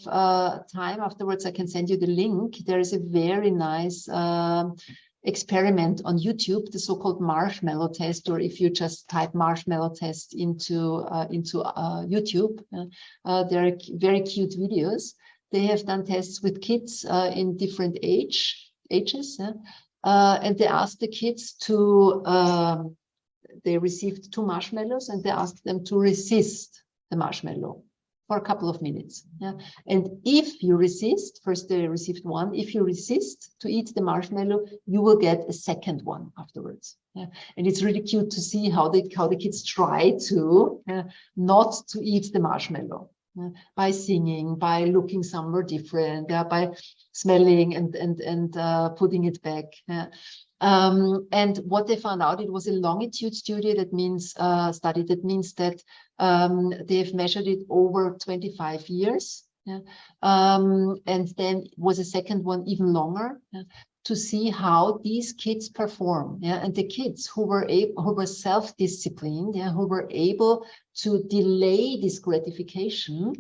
time afterwards, I can send you the link. There is a very nice experiment on YouTube, the so-called marshmallow test, or if you just type marshmallow test into YouTube, there are very cute videos. They have done tests with kids in different ages, and they asked the kids to, they received 2 marshmallows and they asked them to resist the marshmallow for a couple of minutes. And if you resist, first they received 1, if you resist to eat the marshmallow, you will get a second one afterwards. And it's really cute to see how the kids try to not to eat the marshmallow. By singing, by looking somewhere different, by smelling and putting it back. And what they found out, it was a longitude study, that means study. That means that they've measured it over 25 years. And then was a second one even longer, to see how these kids perform. And the kids who were self-disciplined, who were able to delay this gratification,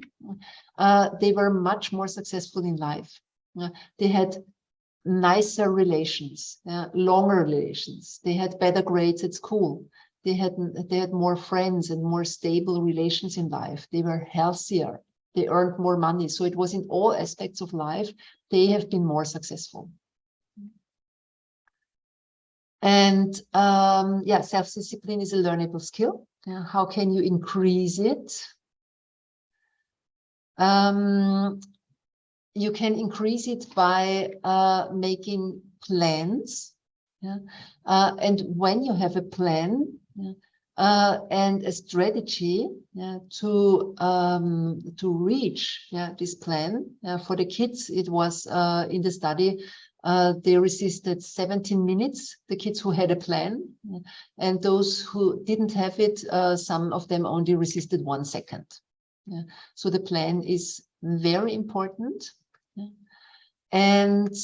they were much more successful in life. They had nicer relations, longer relations. They had better grades at school. They had more friends and more stable relations in life. They were healthier. They earned more money. So it was in all aspects of life, they have been more successful. And yeah, self-discipline is a learnable skill. How can you increase it? You can increase it by making plans. Yeah? And when you have a plan, and a strategy to reach this plan. For the kids, it was in the study, they resisted 17 minutes, the kids who had a plan, and those who didn't have it, some of them only resisted 1 second. So the plan is very important. And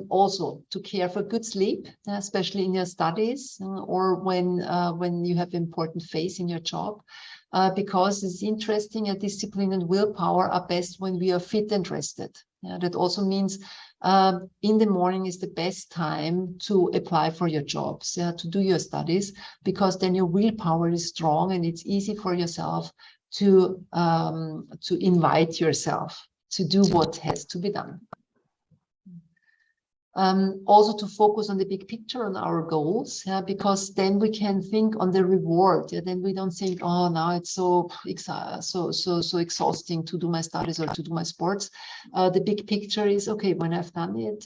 also to care for good sleep, especially in your studies or when you have important phase in your job, because it's interesting, discipline and willpower are best when we are fit and rested. That also means in the morning is the best time to apply for your jobs, to do your studies, because then your willpower is strong and it's easy for yourself to invite yourself to do what has to be done. Also to focus on the big picture, on our goals, because then we can think on the reward. Then we don't think, oh, now it's so exhausting to do my studies or to do my sports. The big picture is, okay, when I've done it,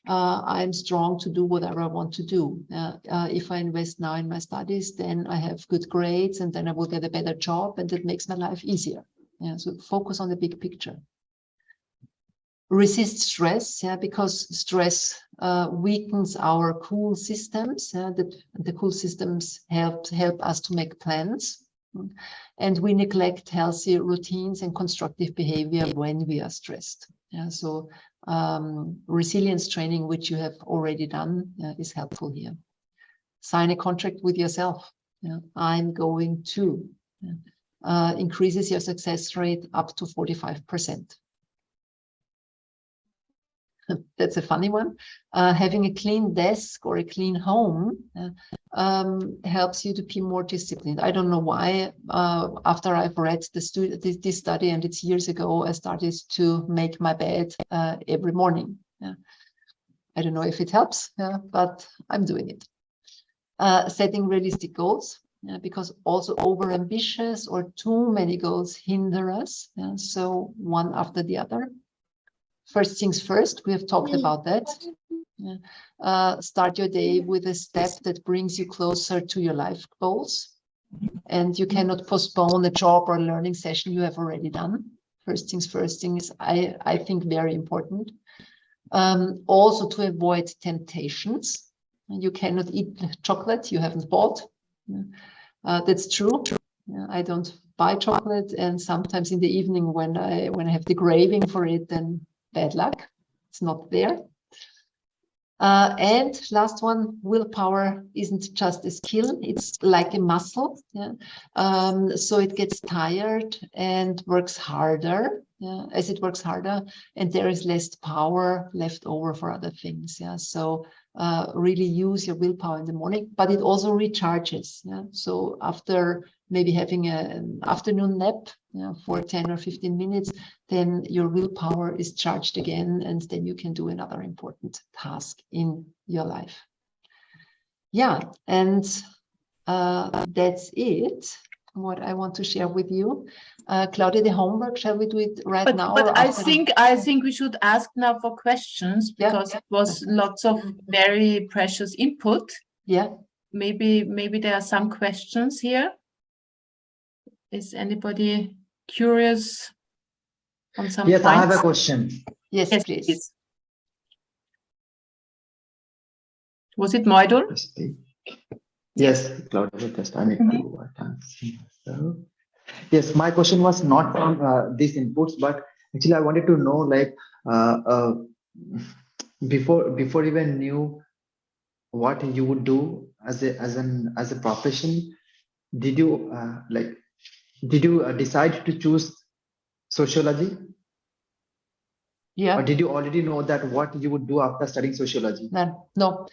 I'm strong to do whatever I want to do. If I invest now in my studies, then I have good grades and then I will get a better job and that makes my life easier. So focus on the big picture. Resist stress, because stress weakens our cool systems. The cool systems help us to make plans, and we neglect healthy routines and constructive behavior when we are stressed. So resilience training, which you have already done, is helpful here. Sign a contract with yourself. I'm going to increases your success rate up to 45%. That's a funny one. Having a clean desk or a clean home helps you to be more disciplined. I don't know why. After I've read this study, and it's years ago, I started to make my bed every morning. I don't know if it helps, but I'm doing it. Setting realistic goals, because also over-ambitious or too many goals hinder us. So one after the other. First things first, we have talked about that. Start your day with a step that brings you closer to your life goals. And you cannot postpone a job or learning session you have already done. First things first is, I think, very important. Also to avoid temptations. You cannot eat chocolate you haven't bought. That's true. I don't buy chocolate, and sometimes in the evening when I have the craving for it, then bad luck, it's not there. And last one, willpower isn't just a skill, it's like a muscle. So it gets tired and works harder. As it works harder, and there is less power left over for other things. So really use your willpower in the morning, but it also recharges. So after maybe having an afternoon nap for 10 or 15 minutes, then your willpower is charged again, and then you can do another important task in your life. And that's it, what I want to share with you. Claudia, the homework, shall we do it now? But I think we should ask now for questions, because it was lots of very precious input. Maybe there are some questions here. Is anybody curious on some Yes, points? I have a question. Yes, please. Was it Moidul? Yes, Claudia, just I need to answer myself. Yes, my question was not from these inputs, but actually I wanted to know, like, before even knew what you would do as a profession, did you decide to choose sociology? Or did you already know that what you would do after studying sociology? No.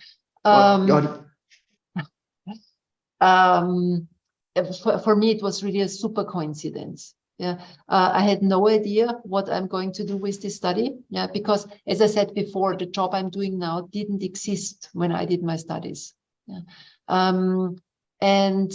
For me, it was really a super coincidence. Yeah, I had no idea what I'm going to do with this study. Yeah, because as I said before, the job I'm doing now didn't exist when I did my studies. Yeah, and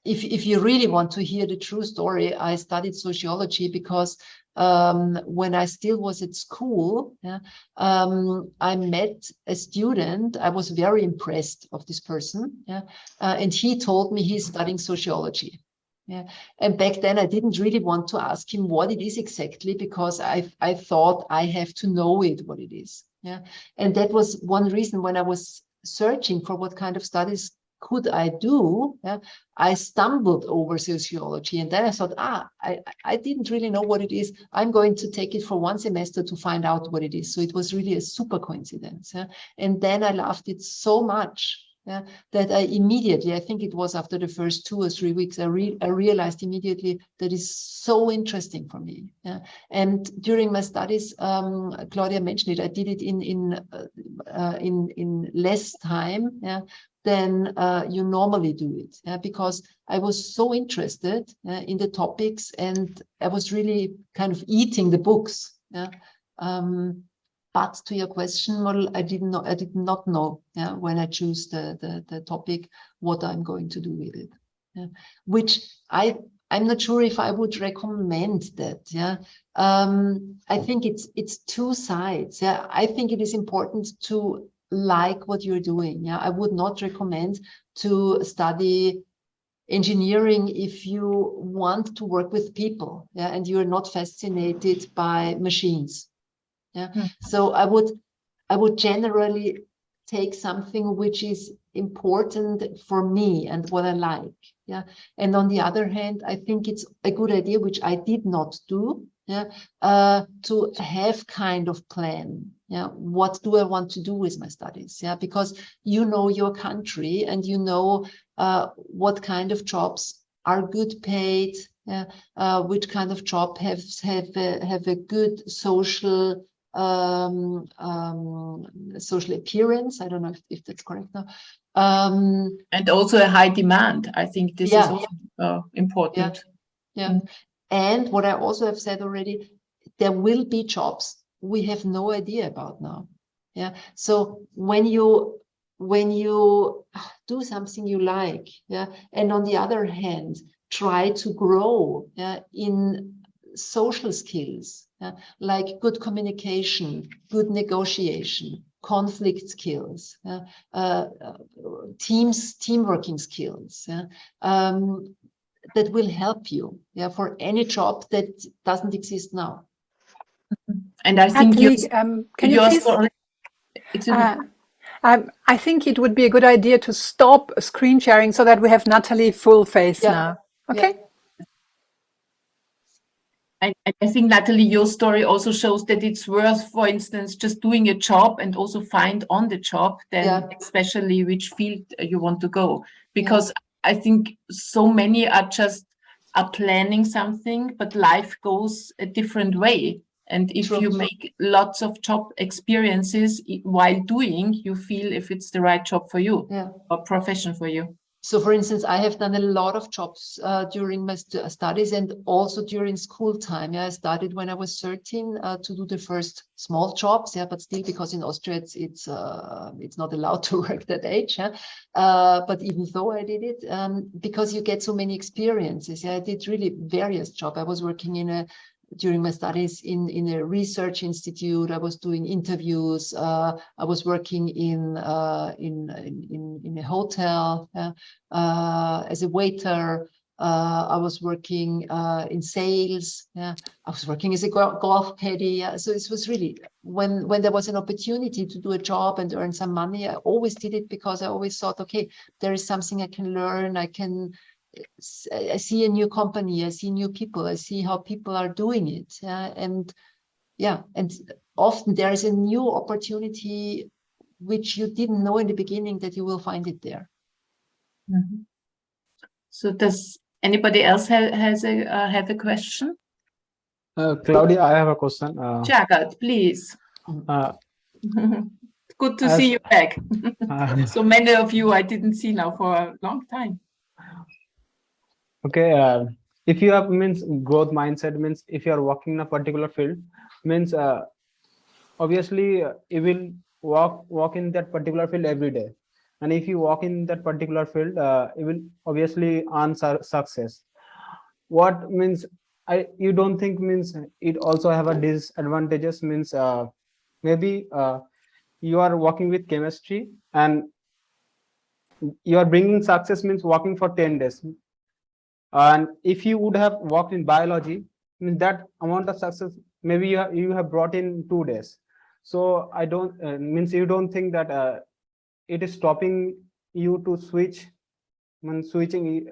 if you really want to hear the true story, I studied sociology because when I still was at school, yeah, I met a student. I was very impressed of this person, yeah, and he told me he's studying sociology. Yeah, and back then I didn't really want to ask him what it is exactly, because I thought I have to know it, what it is. Yeah, and that was one reason when I was searching for what kind of studies could I do. Yeah, I stumbled over sociology, and then I thought, I didn't really know what it is. I'm going to take it for one semester to find out what it is. So it was really a super coincidence. Yeah? And then I loved it so much, yeah, that I immediately, I think it was after the first 2 or 3 weeks, I realized immediately that is so interesting for me. Yeah? And during my studies, Claudia mentioned it, I did it in less time, yeah, than you normally do it, yeah, because I was so interested in the topics, and I was really kind of eating the books. Yeah. But to your question, Model, I did not know, yeah, when I choose the topic what I'm going to do with it. Yeah. Which I'm not sure if I would recommend that. Yeah. I think it's two sides. Yeah. I think it is important to like what you're doing. Yeah, I would not recommend to study engineering if you want to work with people, yeah, and you're not fascinated by machines. Yeah, so I would generally take something which is important for me and what I like. Yeah, and on the other hand, I think it's a good idea, which I did not do, yeah, to have kind of plan. Yeah, what do I want to do with my studies? Yeah, because you know your country, and you know what kind of jobs are good paid, yeah, which kind of job have a good social social appearance. I don't know if that's correct now. And also a high demand. I think this is also important. Yeah. Yeah. And what I also have said already, there will be jobs we have no idea about now. Yeah. So when you do something you like, yeah, and on the other hand, try to grow, yeah, in social skills, yeah, like good communication, good negotiation, conflict skills, yeah, team working skills, yeah, that will help you, yeah, for any job that doesn't exist now. And I think Nathalie, can you please? I think it would be a good idea to stop screen sharing so that we have Nathalie full face now. Okay. Yeah. I think, Nathalie, your story also shows that it's worth, for instance, just doing a job and also find on the job, then especially which field you want to go. Because I think so many are planning something, but life goes a different way. And if you make lots of job experiences while doing, you feel if it's the right job for you or profession for you. So, for instance, I have done a lot of jobs during my studies and also during school time. Yeah, I started when I was 13 to do the first small jobs. Yeah, but still, because in Austria it's not allowed to work that age. Yeah? But even though I did it, because you get so many experiences. Yeah, I did really various jobs. I was working during my studies in a research institute. I was doing interviews. I was working in a hotel as a waiter. I was working in sales. Yeah, I was working as a golf caddy. Yeah. So it was really when there was an opportunity to do a job and earn some money, I always did it because I always thought, okay, there is something I can learn. I see a new company, I see new people, I see how people are doing it. And often there is a new opportunity which you didn't know in the beginning that you will find it there. Mm-hmm. So does anybody else have a question? Claudia, I have a question. Jagat, please. Good to see you back. So many of you I didn't see now for a long time. Okay, if you have means growth mindset, means if you are working in a particular field, means obviously you will walk in that particular field every day, and if you walk in that particular field, you will obviously earn success. What means, you don't think means it also have a disadvantages, means maybe you are working with chemistry and you are bringing success, means working for 10 days, and if you would have worked in biology, means that amount of success maybe you have brought in 2 days. So I don't means you don't think that it is stopping you to switch, when switching,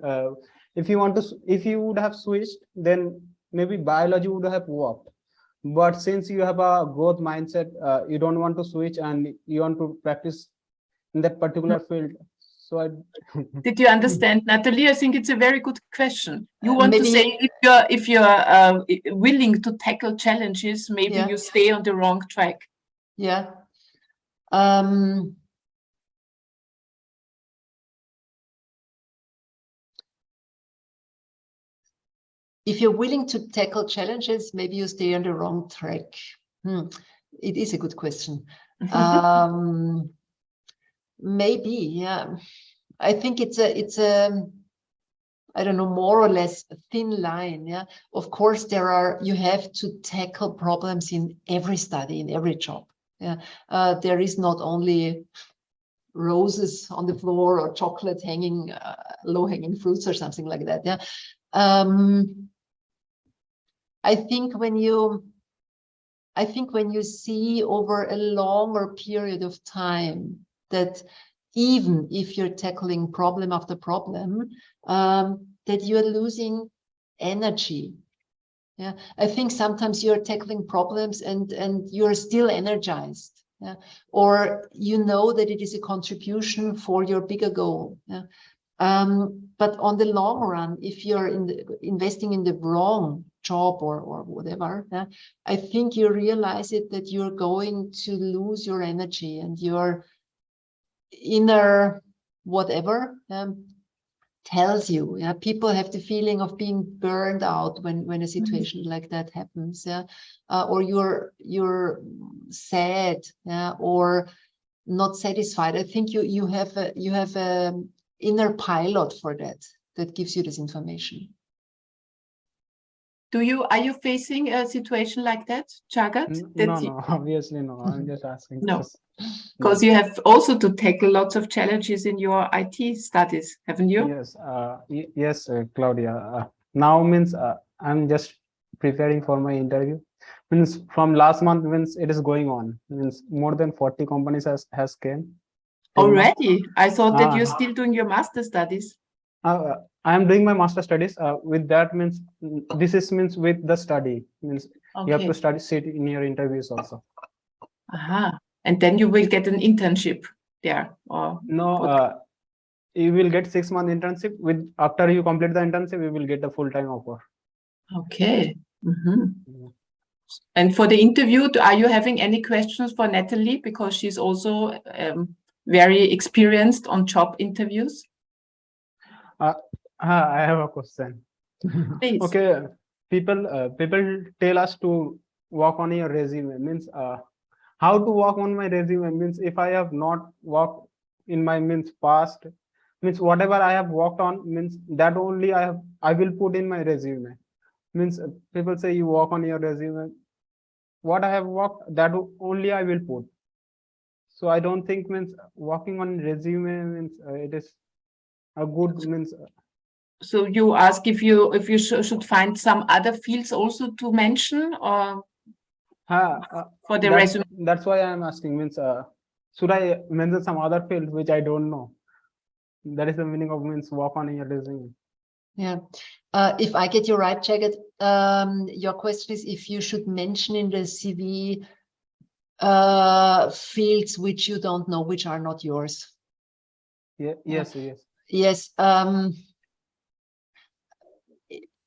if you want to, if you would have switched, then maybe biology would have worked, but since you have a growth mindset, you don't want to switch and you want to practice in that particular field. So I Did you understand, Nathalie? I think it's a very good question. You want to Maybe- say if you're willing to tackle challenges, maybe Yeah. you stay on the wrong track. Yeah. If you're willing to tackle challenges, maybe you stay on the wrong track. It is a good question. Maybe, yeah. I think it's a I don't know, more or less a thin line. Yeah. Of course, you have to tackle problems in every study, in every job. Yeah. There is not only roses on the floor or chocolate hanging, low-hanging fruits or something like that. Yeah. I think when you see over a longer period of time that even if you're tackling problem after problem, that you're losing energy. Yeah, I think sometimes you're tackling problems and you're still energized. Yeah, or you know that it is a contribution for your bigger goal. Yeah. But on the long run, if you're investing in the wrong job or whatever, yeah, I think you realize it that you're going to lose your energy and your inner whatever tells you. Yeah, people have the feeling of being burned out when a situation like that happens. Yeah, or you're sad. Yeah, or not satisfied. I think you have a inner pilot for that gives you this information. Are you facing a situation like that, Jagat? No, obviously no. I'm just asking. No, because you have also to tackle lots of challenges in your IT studies, haven't you? Yes, yes, Claudia. Now means I'm just preparing for my interview. Means from last month, means it is going on. Means more than 40 companies has came. Already? I thought that you're still doing your master studies. I am doing my master studies. With that means this is means with the study means you have to study, sit in your interviews also. Aha. And then you will get an internship there, or no? You will get 6-month internship. With after you complete the internship, you will get a full-time offer. Okay. And for the interview, are you having any questions for Nathalie, because she's also very experienced on job interviews? I have a question. Please. Okay, people tell us to work on your resume. Means how to work on my resume means if I have not worked in my past, means whatever I have worked on means that only I will put in my resume. Means people say you work on your resume. What I have worked, that only I will put. So I don't think means working on resume means it is a good means. So you ask if you should find some other fields also to mention, or for the resume. That's why I'm asking. Means should I mention some other field which I don't know? That is the meaning of means work on your resume. Yeah. If I get you right, Jagat, your question is if you should mention in the CV fields which you don't know, which are not yours. Yeah, yes. Yes.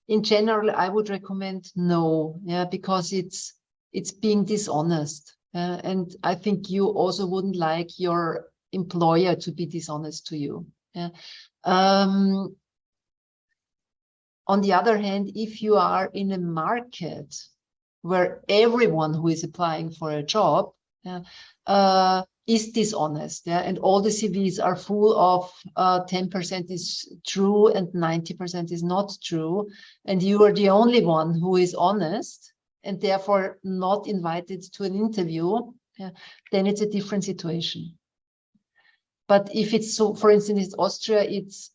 In general, I would recommend no. Yeah, because it's being dishonest. And I think you also wouldn't like your employer to be dishonest to you. Yeah. On the other hand, if you are in a market where everyone who is applying for a job is dishonest, and all the CVs are full of 10% is true and 90% is not true, and you are the only one who is honest and therefore not invited to an interview, then it's a different situation. But if it's so, for instance, it's Austria, it's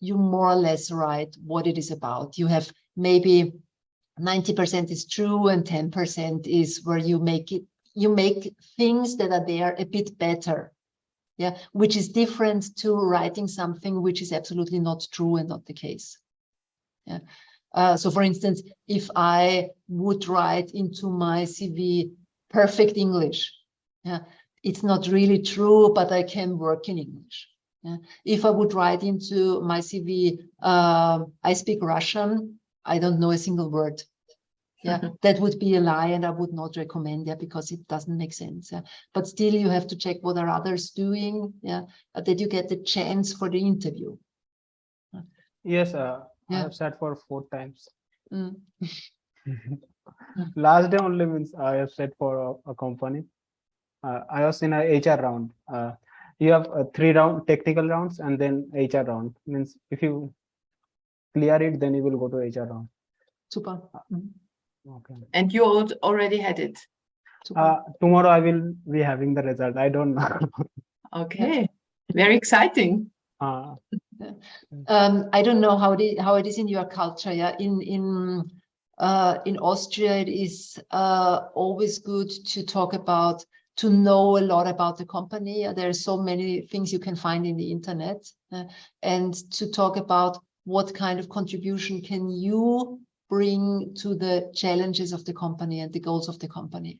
you more or less write what it is about. You have maybe 90% is true and 10% is where you make things that are there a bit better, which is different to writing something which is absolutely not true and not the case. So for instance, if I would write into my CV perfect English, it's not really true, but I can work in English. If I would write into my CV, I speak Russian, I don't know a single word. That would be a lie, and I would not recommend because it doesn't make sense. But still, you have to check what are others doing, that you get the chance for the interview. Yes, I have sat for 4 times. Mm. Last day only means I have sat for a company. I was in a HR round. You have 3 technical rounds and then HR round. Means if you clear it, then you will go to HR round. Super. Okay. And you already had it? Tomorrow I will be having the result. I don't know. Okay, very exciting. I don't know how it is in your culture. In Austria, it is always good to talk about, to know a lot about the company. There are so many things you can find in the internet, and to talk about what kind of contribution can you bring to the challenges of the company and the goals of the company.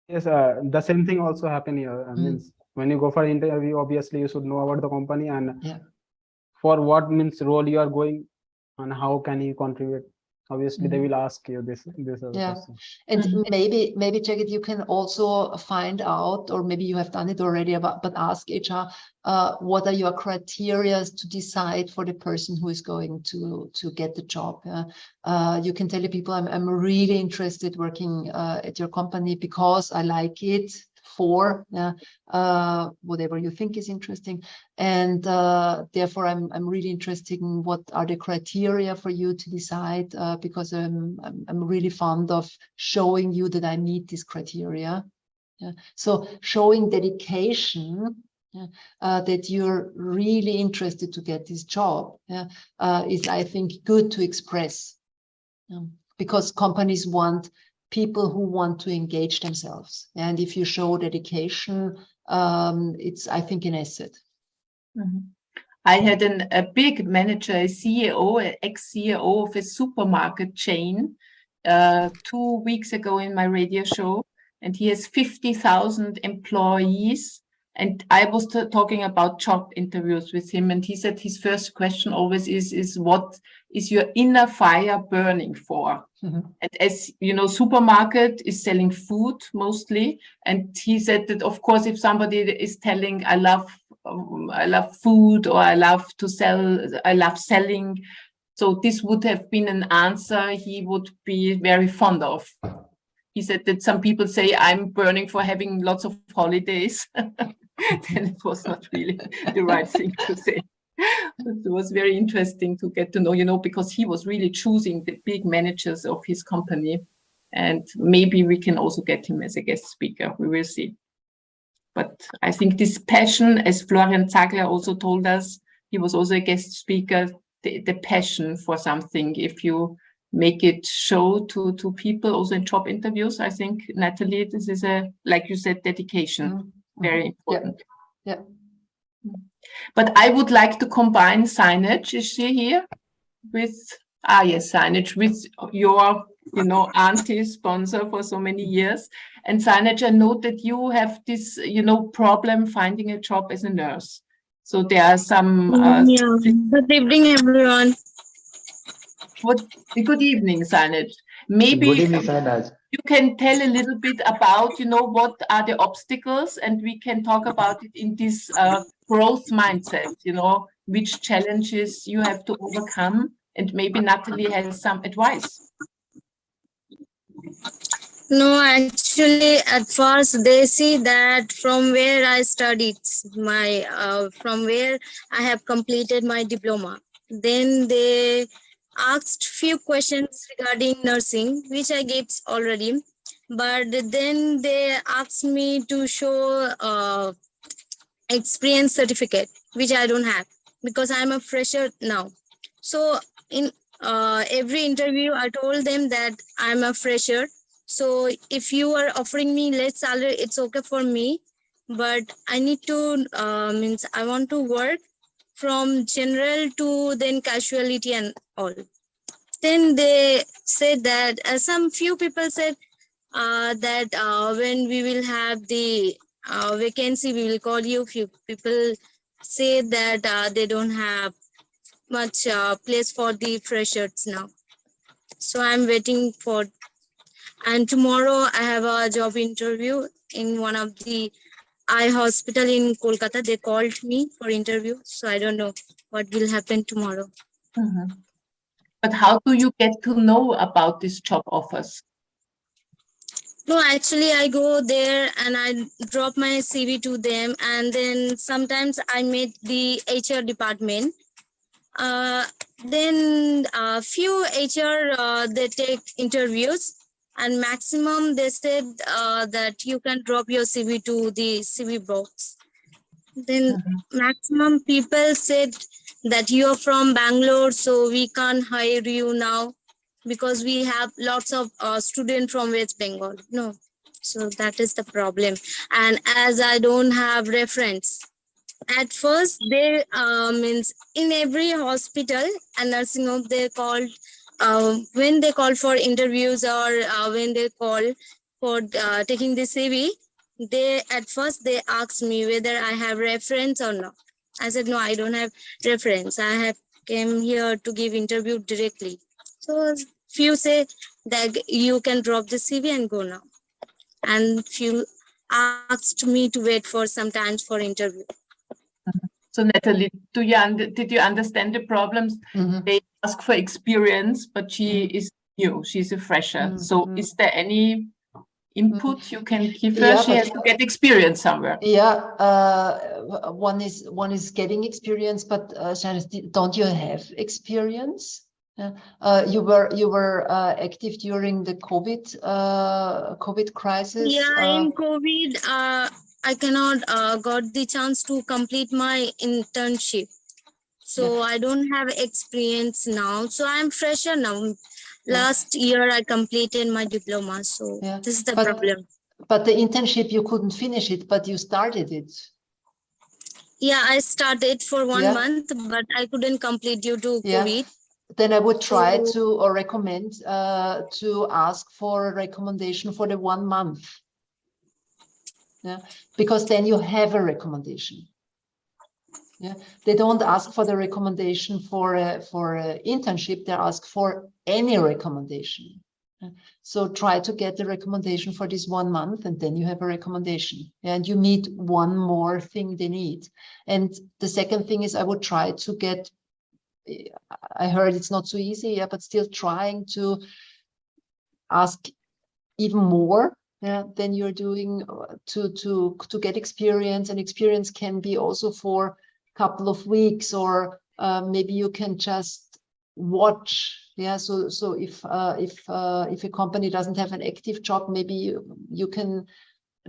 Yes, the same thing also happen here. Means when you go for interview, obviously you should know about the company and for what means role you are going and how can you contribute. Obviously, they will ask you this question. And maybe check it. You can also find out, or maybe you have done it already, but ask HR, what are your criteria to decide for the person who is going to get the job. You can tell the people, I'm really interested working at your company because I like it. For whatever you think is interesting, and therefore I'm really interested in what are the criteria for you to decide, because I'm really fond of showing you that I meet these criteria. So showing dedication, that you're really interested to get this job, is, I think, good to express, because companies want people who want to engage themselves. And if you show dedication, it's, I think, an asset. I had a big manager, a CEO, an ex-CEO of a supermarket chain 2 weeks ago in my radio show, and he has 50,000 employees. And I was talking about job interviews with him, and he said his first question always is what is your inner fire burning for? And as you know, supermarket is selling food mostly, and he said that of course if somebody is telling I love food, or I love to sell, I love selling, so this would have been an answer he would be very fond of. He said that some people say I'm burning for having lots of holidays. Then it was not really the right thing to say. But it was very interesting to get to know, because he was really choosing the big managers of his company. And maybe we can also get him as a guest speaker. We will see. But I think this passion, as Florian Zagler also told us, he was also a guest speaker, the passion for something, if you make it show to people also in job interviews, I think, Nathalie, this is like you said, dedication. Very important. Yeah. But I would like to combine signage, is she here? With, yes, signage with your, auntie sponsor for so many years. And signage, I know that you have this, problem finding a job as a nurse. So there are some... Good evening, everyone. Good evening, signage. Maybe... Good evening, Sainaj. You can tell a little bit about, what are the obstacles, and we can talk about it in this growth mindset, which challenges you have to overcome And maybe Nathalie has some advice. No, actually, at first they see that from where I studied, from where I have completed my diploma. Then they asked few questions regarding nursing, which I gave already. But then they asked me to show experience certificate, which I don't have because I'm a fresher now. So in every interview, I told them that I'm a fresher. So if you are offering me less salary, it's okay for me. But I need to I want to work from general to then casualty and all. Then they said that some few people said that when we will have the vacancy, we will call you. Few people say that they don't have much place for the freshers now. So I'm waiting for, and tomorrow I have a job interview in one of the eye hospital in Kolkata. They called me for interview. So I don't know what will happen tomorrow. Mm-hmm. But how do you get to know about these job offers? No, actually, I go there and I drop my CV to them, and then sometimes I meet the HR department. Then few HR they take interviews, and maximum they said that you can drop your CV to the CV box. Then maximum people said that you are from Bangalore, so we can't hire you now because we have lots of students from West Bengal. No, so that is the problem. And as I don't have reference, at first they means in every hospital and nursing home they called when they call for interviews or when they call for taking the CV, they at first they asked me whether I have reference or not. I said no, I don't have reference. I have came here to give interview directly. So few say that you can drop the CV and go now, and few asked me to wait for some time for interview. So Nathalie, did you understand the problems? They ask for experience, but she is new. She's a fresher. So is there any input you can give her? Yeah, she has to get experience somewhere. Yeah, one is getting experience, but Janice, don't you have experience? You were active during the COVID crisis. Yeah, in COVID, I cannot got the chance to complete my internship. So I don't have experience now. So I'm fresher now. Last year I completed my diploma. So this is the problem. But the internship, you couldn't finish it, but you started it. Yeah, I started for 1 month, but I couldn't complete due to COVID. Then I would try to or recommend to ask for a recommendation for the 1 month. Yeah, because then you have a recommendation. Yeah, they don't ask for the recommendation for a internship. They ask for any recommendation. So try to get the recommendation for this 1 month, and then you have a recommendation. And you need one more thing they need. And the second thing is I would try to get. I heard it's not so easy, but still trying to ask even more than you're doing to get experience. And experience can be also for a couple of weeks, or maybe you can just watch. Yeah, so if a company doesn't have an active job, maybe you can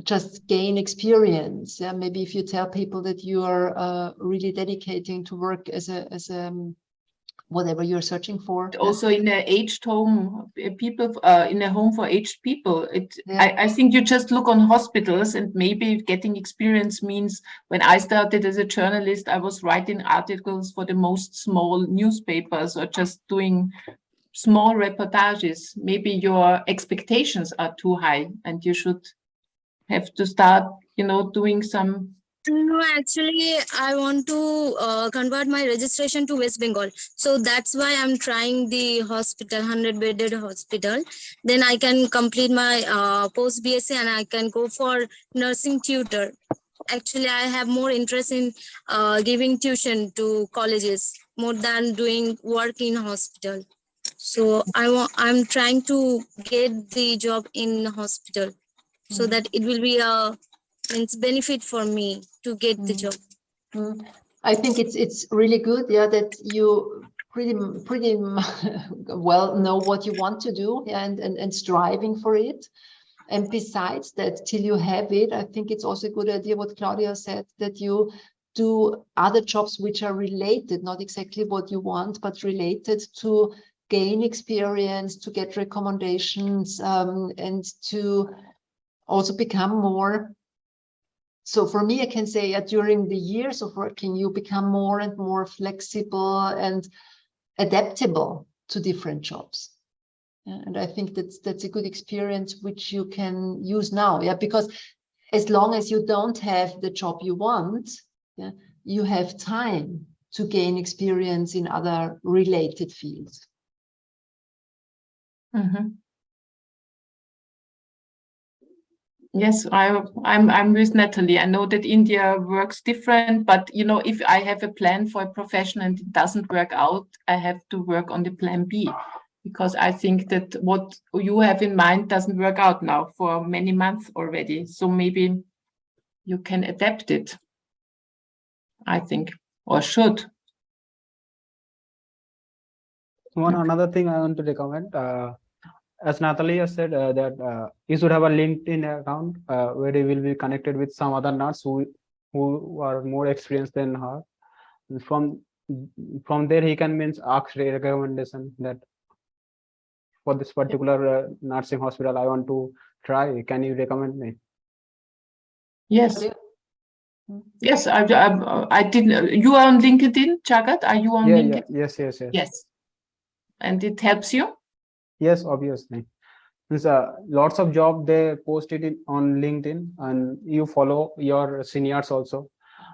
just gain experience. Yeah, maybe if you tell people that you are really dedicating to work as a whatever you're searching for. Also in an aged home, people in a home for aged people. I think you just look on hospitals, and maybe getting experience means when I started as a journalist, I was writing articles for the most small newspapers or just doing small reportages. Maybe your expectations are too high and you should have to start, doing some. No, actually, I want to convert my registration to West Bengal. So that's why I'm trying the hospital, 100-bedded hospital. Then I can complete my post-BSc and I can go for nursing tutor. actually I have more interest in giving tuition to colleges more than doing work in hospital. So I'm trying to get the job in hospital so that it will be a benefit for me to get the job. I think it's really good, yeah, that you pretty well know what you want to do, yeah, and striving for it. And besides that, till you have it, I think it's also a good idea what Claudia said, that you do other jobs which are related, not exactly what you want, but related to gain experience, to get recommendations, and to also become more. So for me, I can say during the years of working, you become more and more flexible and adaptable to different jobs. And I think that's a good experience which you can use now. Yeah, because as long as you don't have the job you want, yeah, you have time to gain experience in other related fields. Yes, I'm with Nathalie. I know that India works different, but you know, if I have a plan for a profession and it doesn't work out, I have to work on the plan B, because I think that what you have in mind doesn't work out now for many months already. So maybe you can adapt it, I think, or should. Another thing I want to recommend, as Nathalie has said, that you should have a LinkedIn account where you will be connected with some other nurse who are more experienced than her. From there, he can ask a recommendation that for this particular nursing hospital I want to try. Can you recommend me? Yes. Yes, I did. You are on LinkedIn, Jagat? Are you on LinkedIn? Yes. Yes. And it helps you? Yes, obviously. Lots of job they posted it on LinkedIn, and you follow your seniors also.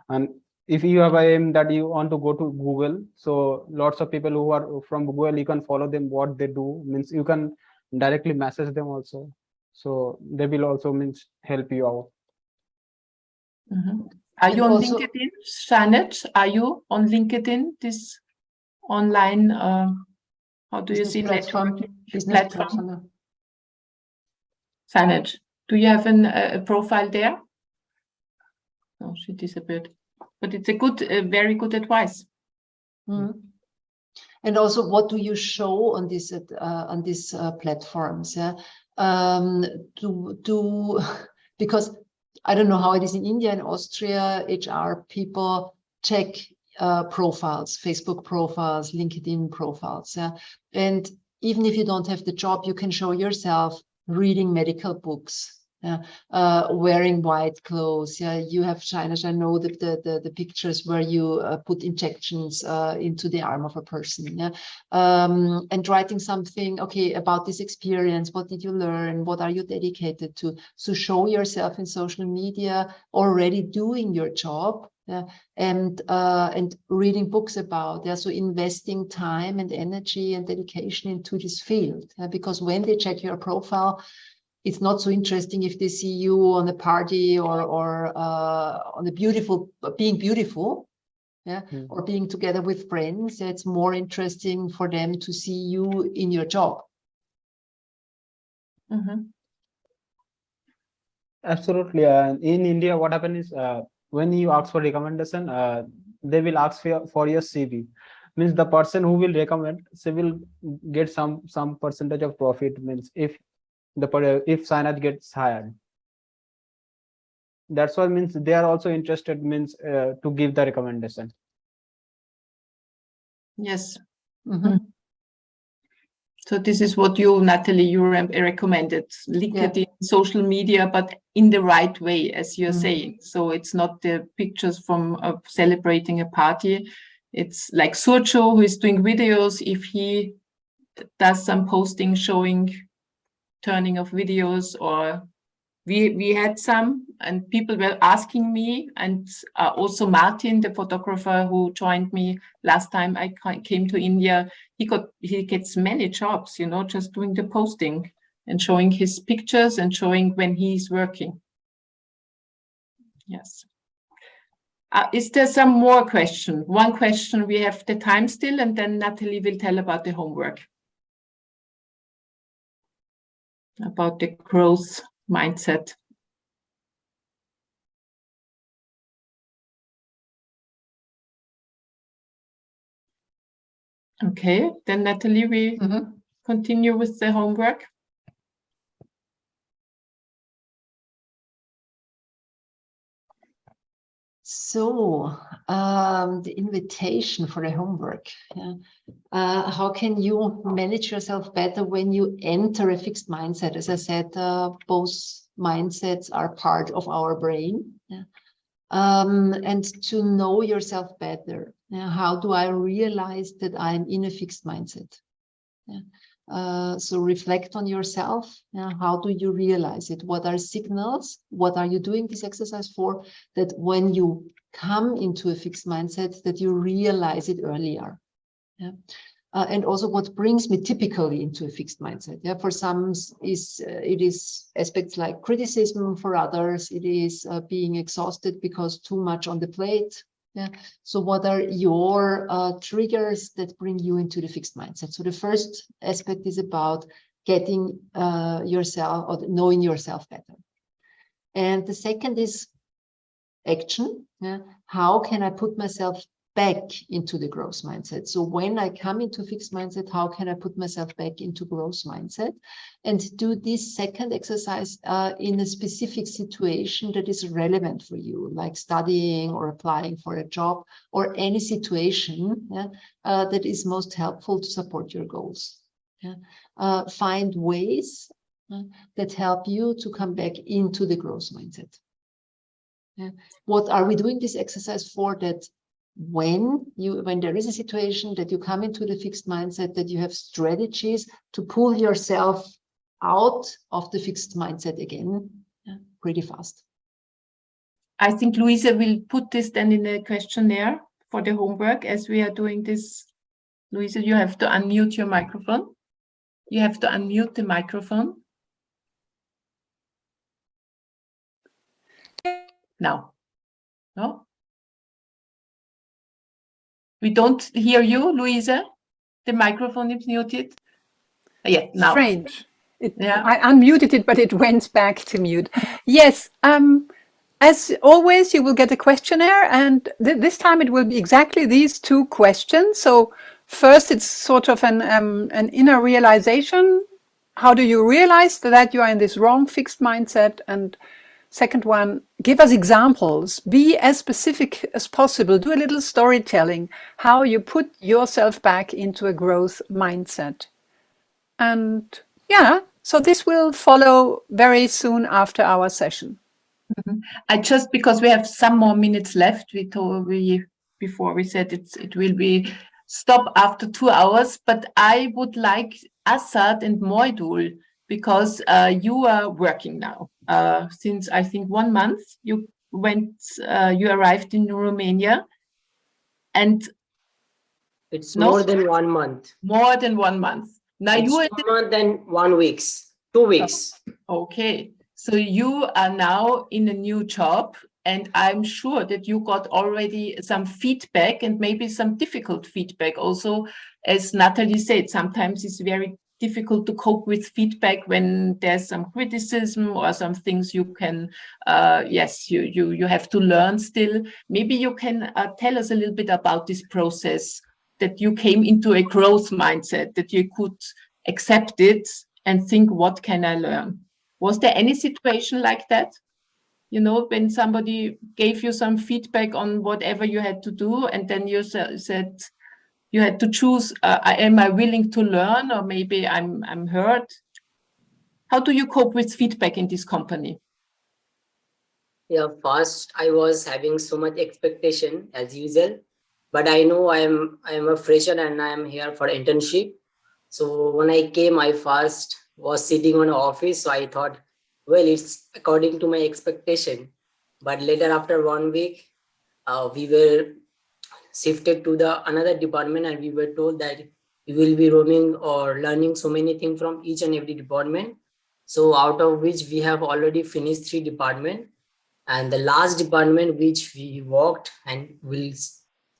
And if you have a aim that you want to go to Google, so lots of people who are from Google, you can follow them, what they do, you can directly message them also. So they will also help you out. Are you on LinkedIn, Shanet? Are you on LinkedIn, this online, how do you see networking platform? Shanet, do you have a profile there? No, she disappeared. But it's a good, very good advice. And also, what do you show on these platforms? Yeah, because I don't know how it is in India and Austria. HR people check profiles, Facebook profiles, LinkedIn profiles. Yeah, and even if you don't have the job, you can show yourself reading medical books. Wearing white clothes. Yeah, you have China. I know that the pictures where you put injections into the arm of a person. Yeah, and writing something. Okay, about this experience. What did you learn? What are you dedicated to? So show yourself in social media already doing your job. Yeah, and reading books about. Yeah, so investing time and energy and dedication into this field. Yeah, because when they check your profile, it's not so interesting if they see you on a party or on a being beautiful, yeah, or being together with friends. It's more interesting for them to see you in your job. Absolutely. In India, what happens is when you ask for recommendation, they will ask for your CV. Means the person who will recommend, they will get some percentage of profit. Means if Sinat gets hired, that's what means they are also interested to give the recommendation. Yes. So this is what you, Nathalie, you recommended, LinkedIn, social media, but in the right way, as you're saying. So it's not the pictures from celebrating a party. It's like Surcho, who is doing videos. If he does some posting showing turning of videos, or we had some, and people were asking me, and also Martin, the photographer who joined me last time I came to India, he gets many jobs, you know, just doing the posting and showing his pictures and showing when he's working. Yes. Is there some more question? One question, we have the time still, and then Nathalie will tell about the homework. About the growth mindset. Okay, then Nathalie, we continue with the homework. So the invitation for the homework. Yeah. How can you manage yourself better when you enter a fixed mindset? As I said, both mindsets are part of our brain. Yeah. And to know yourself better. Yeah. How do I realize that I'm in a fixed mindset? Yeah. So reflect on yourself. How do you realize it? What are signals? What are you doing this exercise for? That when you come into a fixed mindset, that you realize it earlier. Yeah. And also what brings me typically into a fixed mindset. Yeah. For some it is aspects like criticism. For others, it is being exhausted because too much on the plate. Yeah. So what are your triggers that bring you into the fixed mindset? So the first aspect is about getting yourself or knowing yourself better. And the second is action. Yeah. How can I put myself back into the growth mindset? So when I come into fixed mindset, how can I put myself back into growth mindset? And do this second exercise in a specific situation that is relevant for you, like studying or applying for a job or any situation that is most helpful to support your goals. Yeah. Find ways that help you to come back into the growth mindset. Yeah. What are we doing this exercise for? That when there is a situation that you come into the fixed mindset, that you have strategies to pull yourself out of the fixed mindset again pretty fast. I think Luisa will put this then in a questionnaire for the homework as we are doing this. Luisa, you have to unmute your microphone. You have to unmute the microphone. Now. No? We don't hear you, Luisa. The microphone is muted. Yeah, now. Strange. I unmuted it, but it went back to mute. Yes. As always, you will get a questionnaire, and this time it will be exactly these two questions. So first, it's sort of an inner realization. How do you realize that you are in this wrong fixed mindset? And second one, give us examples. Be as specific as possible. Do a little storytelling, how you put yourself back into a growth mindset. And yeah, so this will follow very soon after our session. Because we have some more minutes left, before we said it will be stop after 2 hours, but I would like Assad and Moidul, because you are working now since I think 1 month. You arrived in Romania, and it's more than 1 month. More than 1 month. Now it's you are 1 month and 1 week, 2 weeks. Okay, so you are now in a new job, and I'm sure that you got already some feedback, and maybe some difficult feedback also. As Nathalie said, sometimes it's very difficult to cope with feedback when there's some criticism or some things you can, you have to learn still. Maybe you can tell us a little bit about this process, that you came into a growth mindset, that you could accept it and think, what can I learn? Was there any situation like that? You know, when somebody gave you some feedback on whatever you had to do, and then you said you had to choose, am I willing to learn, or maybe I'm hurt? How do you cope with feedback in this company? Yeah, first I was having so much expectation as usual, but I know I'm a fresher and I'm here for internship. So when I came, I first was sitting on an office. So I thought, well, it's according to my expectation. But later, after 1 week, we were shifted to another department, and we were told that we will be roaming or learning so many things from each and every department. So out of which we have already finished 3 departments. And the last department which we walked and will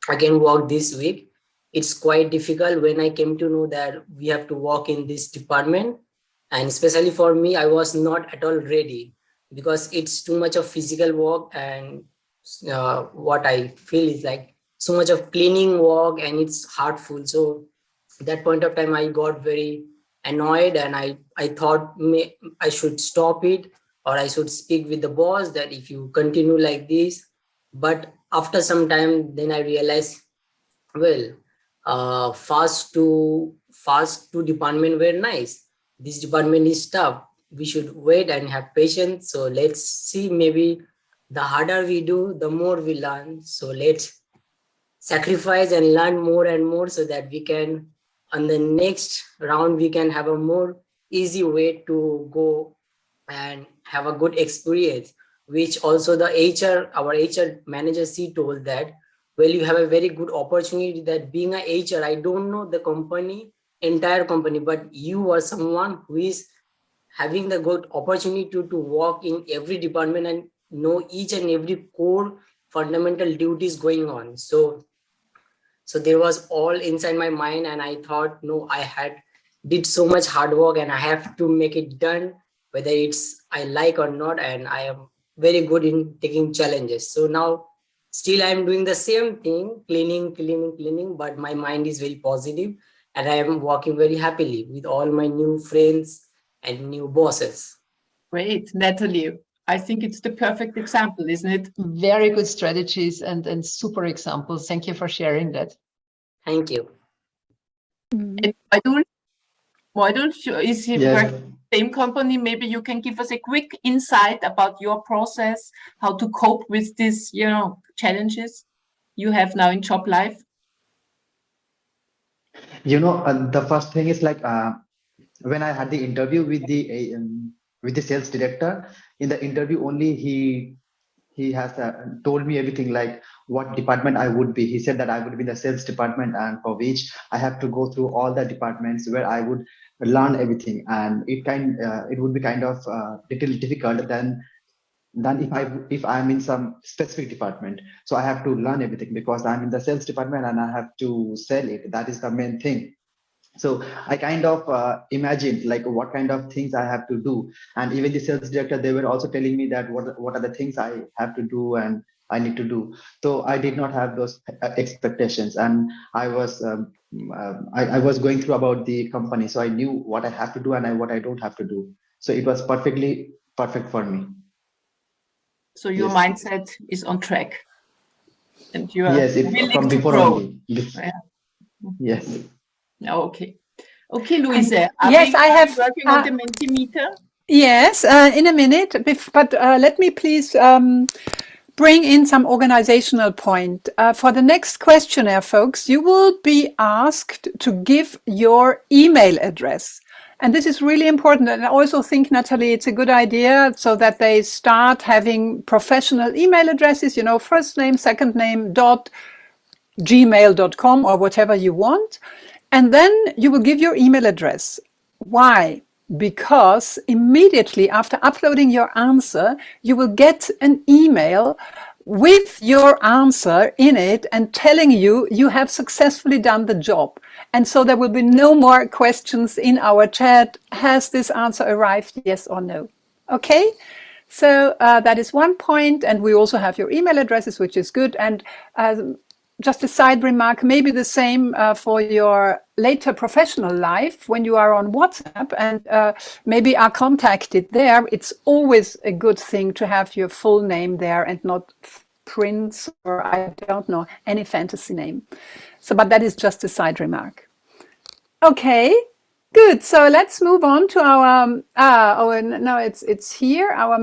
again walk this week, it's quite difficult when I came to know that we have to walk in this department. And especially for me, I was not at all ready because it's too much of physical work. And what I feel is like so much of cleaning work and it's hurtful. So at that point of time, I got very annoyed and I thought I should stop it, or I should speak with the boss that if you continue like this. But after some time, then I realized, well, first two department were nice. This department is tough. We should wait and have patience. So let's see, maybe the harder we do, the more we learn. So let's sacrifice and learn more and more so that we can, on the next round, we can have a more easy way to go and have a good experience. Which also the our HR manager, she told that, well, you have a very good opportunity that being a HR, I don't know the entire company, but you are someone who is having the good opportunity to work in every department and know each and every core fundamental duties going on. So there was all inside my mind, and I thought, no, I had did so much hard work and I have to make it done, whether it's I like or not, and I am very good in taking challenges. So now still I'm doing the same thing, cleaning, but my mind is very positive and I am working very happily with all my new friends and new bosses. Great, Nathalie. I think it's the perfect example, isn't it? Very good strategies and super examples. Thank you for sharing that. Thank you. And Moidul, is he Yes. working same company? Maybe you can give us a quick insight about your process, how to cope with these, challenges you have now in job life. The first thing is like when I had the interview with the sales director. In the interview only, he has told me everything, like what department I would be. He said that I would be the sales department, and for which I have to go through all the departments where I would learn everything, and it would be kind of little difficult than if I'm in some specific department. So I have to learn everything because I'm in the sales department and I have to sell it. That is the main thing. So I kind of imagined like what kind of things I have to do. And even the sales director, they were also telling me that what are the things I have to do and I need to do. So I did not have those expectations, and I was I was going through about the company, so I knew what I have to do and what I don't have to do. So it was perfect for me. So your Yes. mindset is on track, and you are Yes, willing from to before grow. only. Yeah. Yes. Okay, Louise, yes, I have working on the Mentimeter. Yes, in a minute, but let me please bring in some organizational point. For the next questionnaire, folks, you will be asked to give your email address. And this is really important. And I also think, Nathalie, it's a good idea so that they start having professional email addresses, first name, second name, .gmail.com or whatever you want. And then you will give your email address. Why? Because immediately after uploading your answer, you will get an email with your answer in it and telling you you have successfully done the job. And so there will be no more questions in our chat. Has this answer arrived? Yes or no? Okay. So that is one point. And we also have your email addresses, which is good. And just a side remark, maybe the same for your later professional life when you are on WhatsApp and maybe are contacted there. It's always a good thing to have your full name there and not Prince or I don't know, any fantasy name. So, but that is just a side remark. Okay, good. So let's move on to our, no, it's here. Our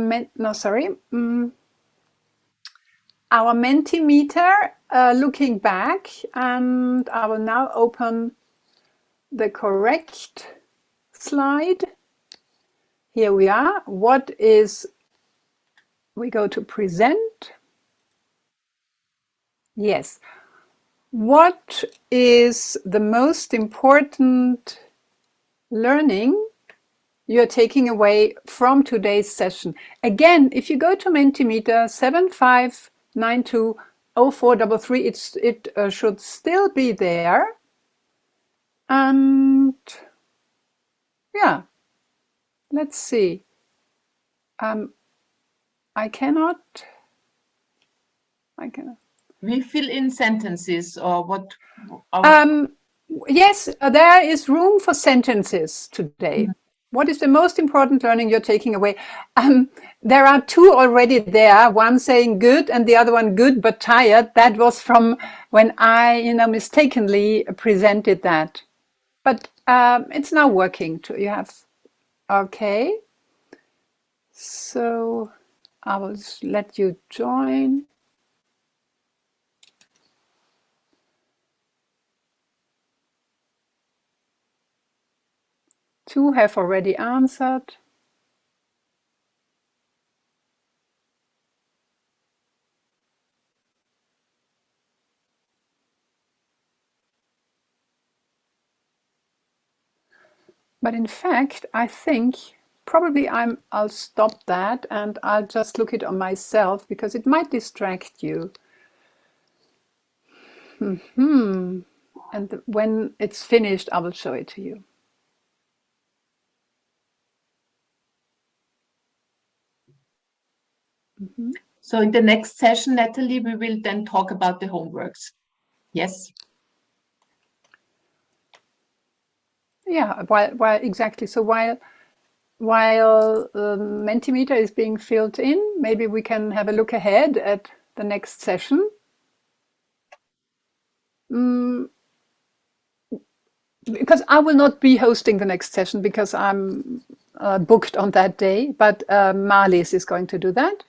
Mentimeter, looking back, and I will now open the correct slide. Here we are. We go to present. Yes. What is the most important learning you're taking away from today's session. Again, if you go to Mentimeter 75920433, it should still be there. And yeah, let's see. I cannot. We fill in sentences or what? Yes, there is room for sentences today. What is the most important learning you're taking away? There are two already there, one saying good and the other one good but tired. That was from when I, mistakenly presented that. But it's now working too. You have, okay. So I will let you join. Two have already answered. But in fact, I think probably I'll stop that and I'll just look it on myself because it might distract you. And when it's finished, I will show it to you. So in the next session, Nathalie, we will then talk about the homeworks. Yes. Yeah, while exactly. So while Mentimeter is being filled in, maybe we can have a look ahead at the next session. Because I will not be hosting the next session because I'm booked on that day, but Marlies is going to do that.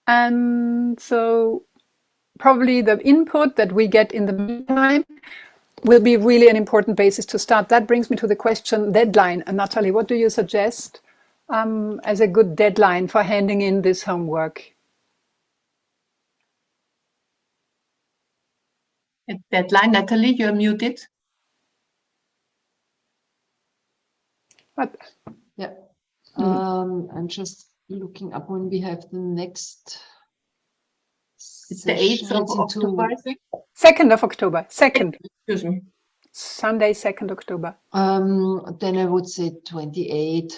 And so probably the input that we get in the meantime will be really an important basis to start. That brings me to the question deadline. And Nathalie, what do you suggest as a good deadline for handing in this homework? A deadline, Nathalie, you're muted. What? Yeah. I'm just looking up when we have the next. It's the 8th of October, I think. 2nd of October. 2nd. Excuse me. Sunday, 2nd October. Then I would say 28th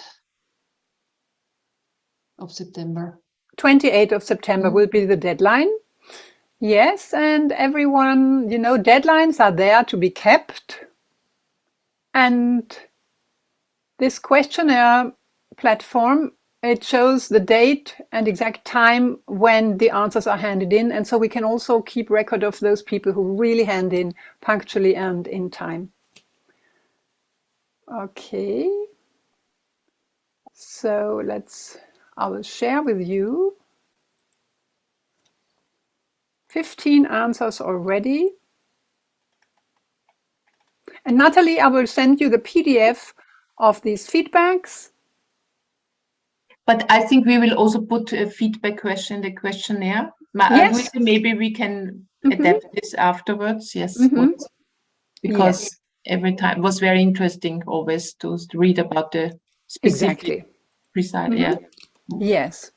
of September. 28th of September will be the deadline. Yes, and everyone, deadlines are there to be kept. And this questionnaire platform, it shows the date and exact time when the answers are handed in. And so we can also keep record of those people who really hand in punctually and in time. Okay. So I will share with you 15 answers already. And Nathalie, I will send you the PDF of these feedbacks. But I think we will also put a feedback question in the questionnaire. Yes. Maybe we can adapt this afterwards. Yes. Because every time it was very interesting always to read about the specific precise. Yeah. Yes.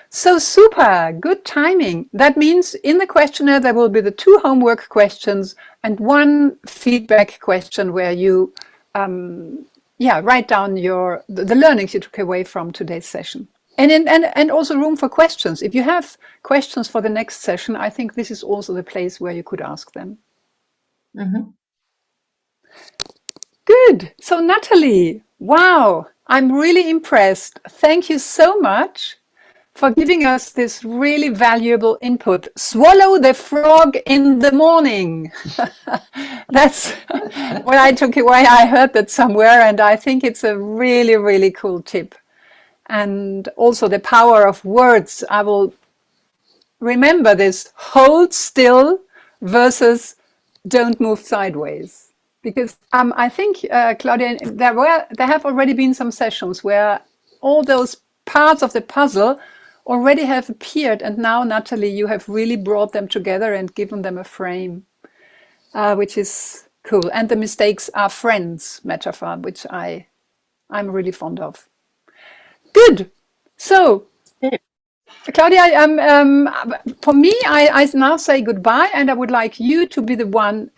So super, good timing. That means in the questionnaire there will be the 2 homework questions and 1 feedback question where you write down the learnings you took away from today's session. And also room for questions. If you have questions for the next session, I think this is also the place where you could ask them. Good. So Nathalie, wow, I'm really impressed. Thank you so much for giving us this really valuable input. Swallow the frog in the morning. That's what I took away. I heard that somewhere, and I think it's a really, really cool tip. And also the power of words. I will remember this: hold still versus don't move sideways. Because I think, Claudia, there have already been some sessions where all those parts of the puzzle already have appeared, and now, Nathalie, you have really brought them together and given them a frame, which is cool. And the mistakes are friends metaphor, which I I'm really fond of. Good. So, Claudia, for me, I now say goodbye, and I would like you to be the one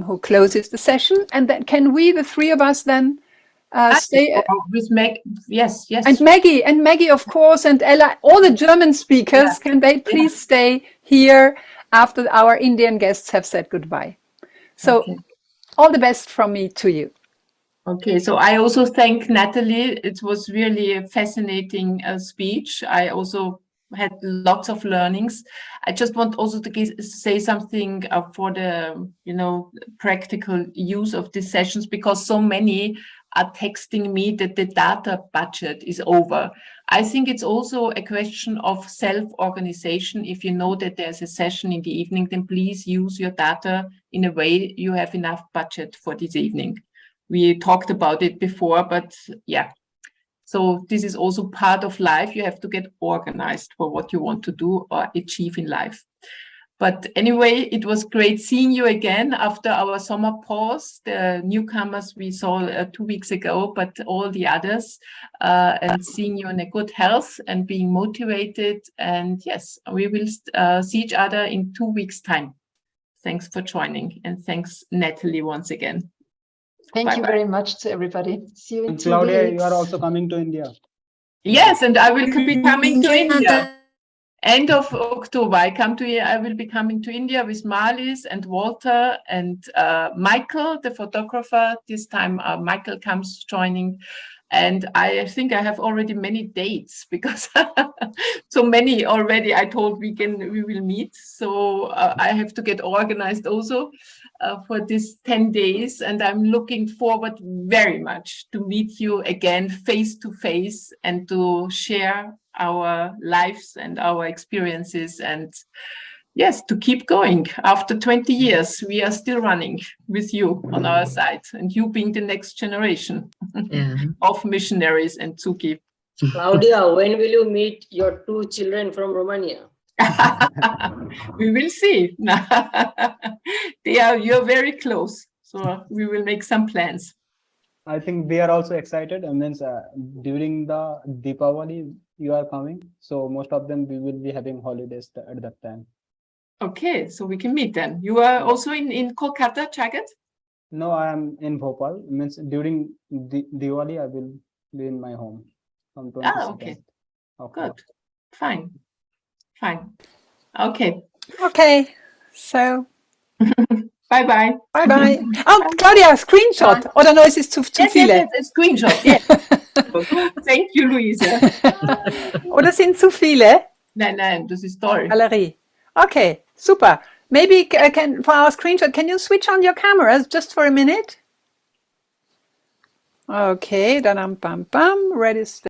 who closes the session. And then, can we, the three of us, then stay? With Meg, yes. And Maggie, of course, and Ella, all the German speakers, can they please stay here after our Indian guests have said goodbye? So, all the best from me to you. Okay, so I also thank Nathalie. It was really a fascinating speech. I also had lots of learnings. I just want also to say something for the, practical use of these sessions, because so many are texting me that the data budget is over. I think it's also a question of self-organization. If you know that there's a session in the evening, then please use your data in a way you have enough budget for this evening. We talked about it before, but yeah. So this is also part of life. You have to get organized for what you want to do or achieve in life. But anyway, it was great seeing you again after our summer pause. The newcomers we saw 2 weeks ago, but all the others, and seeing you in a good health and being motivated. And yes, we will see each other in 2 weeks' time. Thanks for joining, and thanks, Nathalie, once again. Thank you very much to everybody. See you in 2 Claudia, weeks. you are also coming to India. Yes, and I will be coming to India. End of October, I will be coming to India with Marlies and Walter and Michael, the photographer. This time Michael comes joining. And I think I have already many dates, because so many already I told we will meet. So I have to get organized also for this 10 days. And I'm looking forward very much to meet you again face to face and to share our lives and our experiences, and yes, to keep going. After 20 years, we are still running with you on our side, and you being the next generation of missionaries and Tsuki. Claudia, when will you meet your 2 children from Romania? We will see. You're very close, so we will make some plans. I think they are also excited. And then during the Deepavali, you are coming. So most of them, we will be having holidays at that time. Okay, so we can meet then. You are also in Kolkata, Jagat? No, I am in Bhopal. Means during Diwali, I will be in my home from 22nd. Okay. Good. Fine. Okay. Okay, so Bye-bye. bye-bye. Oh, Claudia, screenshot. Oder no, es ist zu viele. Yes, a screenshot. Yes. Thank you, Luisa. Oder sind zu viele? Nein, das ist toll. Galerie. Okay, super. Maybe for our screenshot, can you switch on your cameras just for a minute? Okay, dann bam, ready.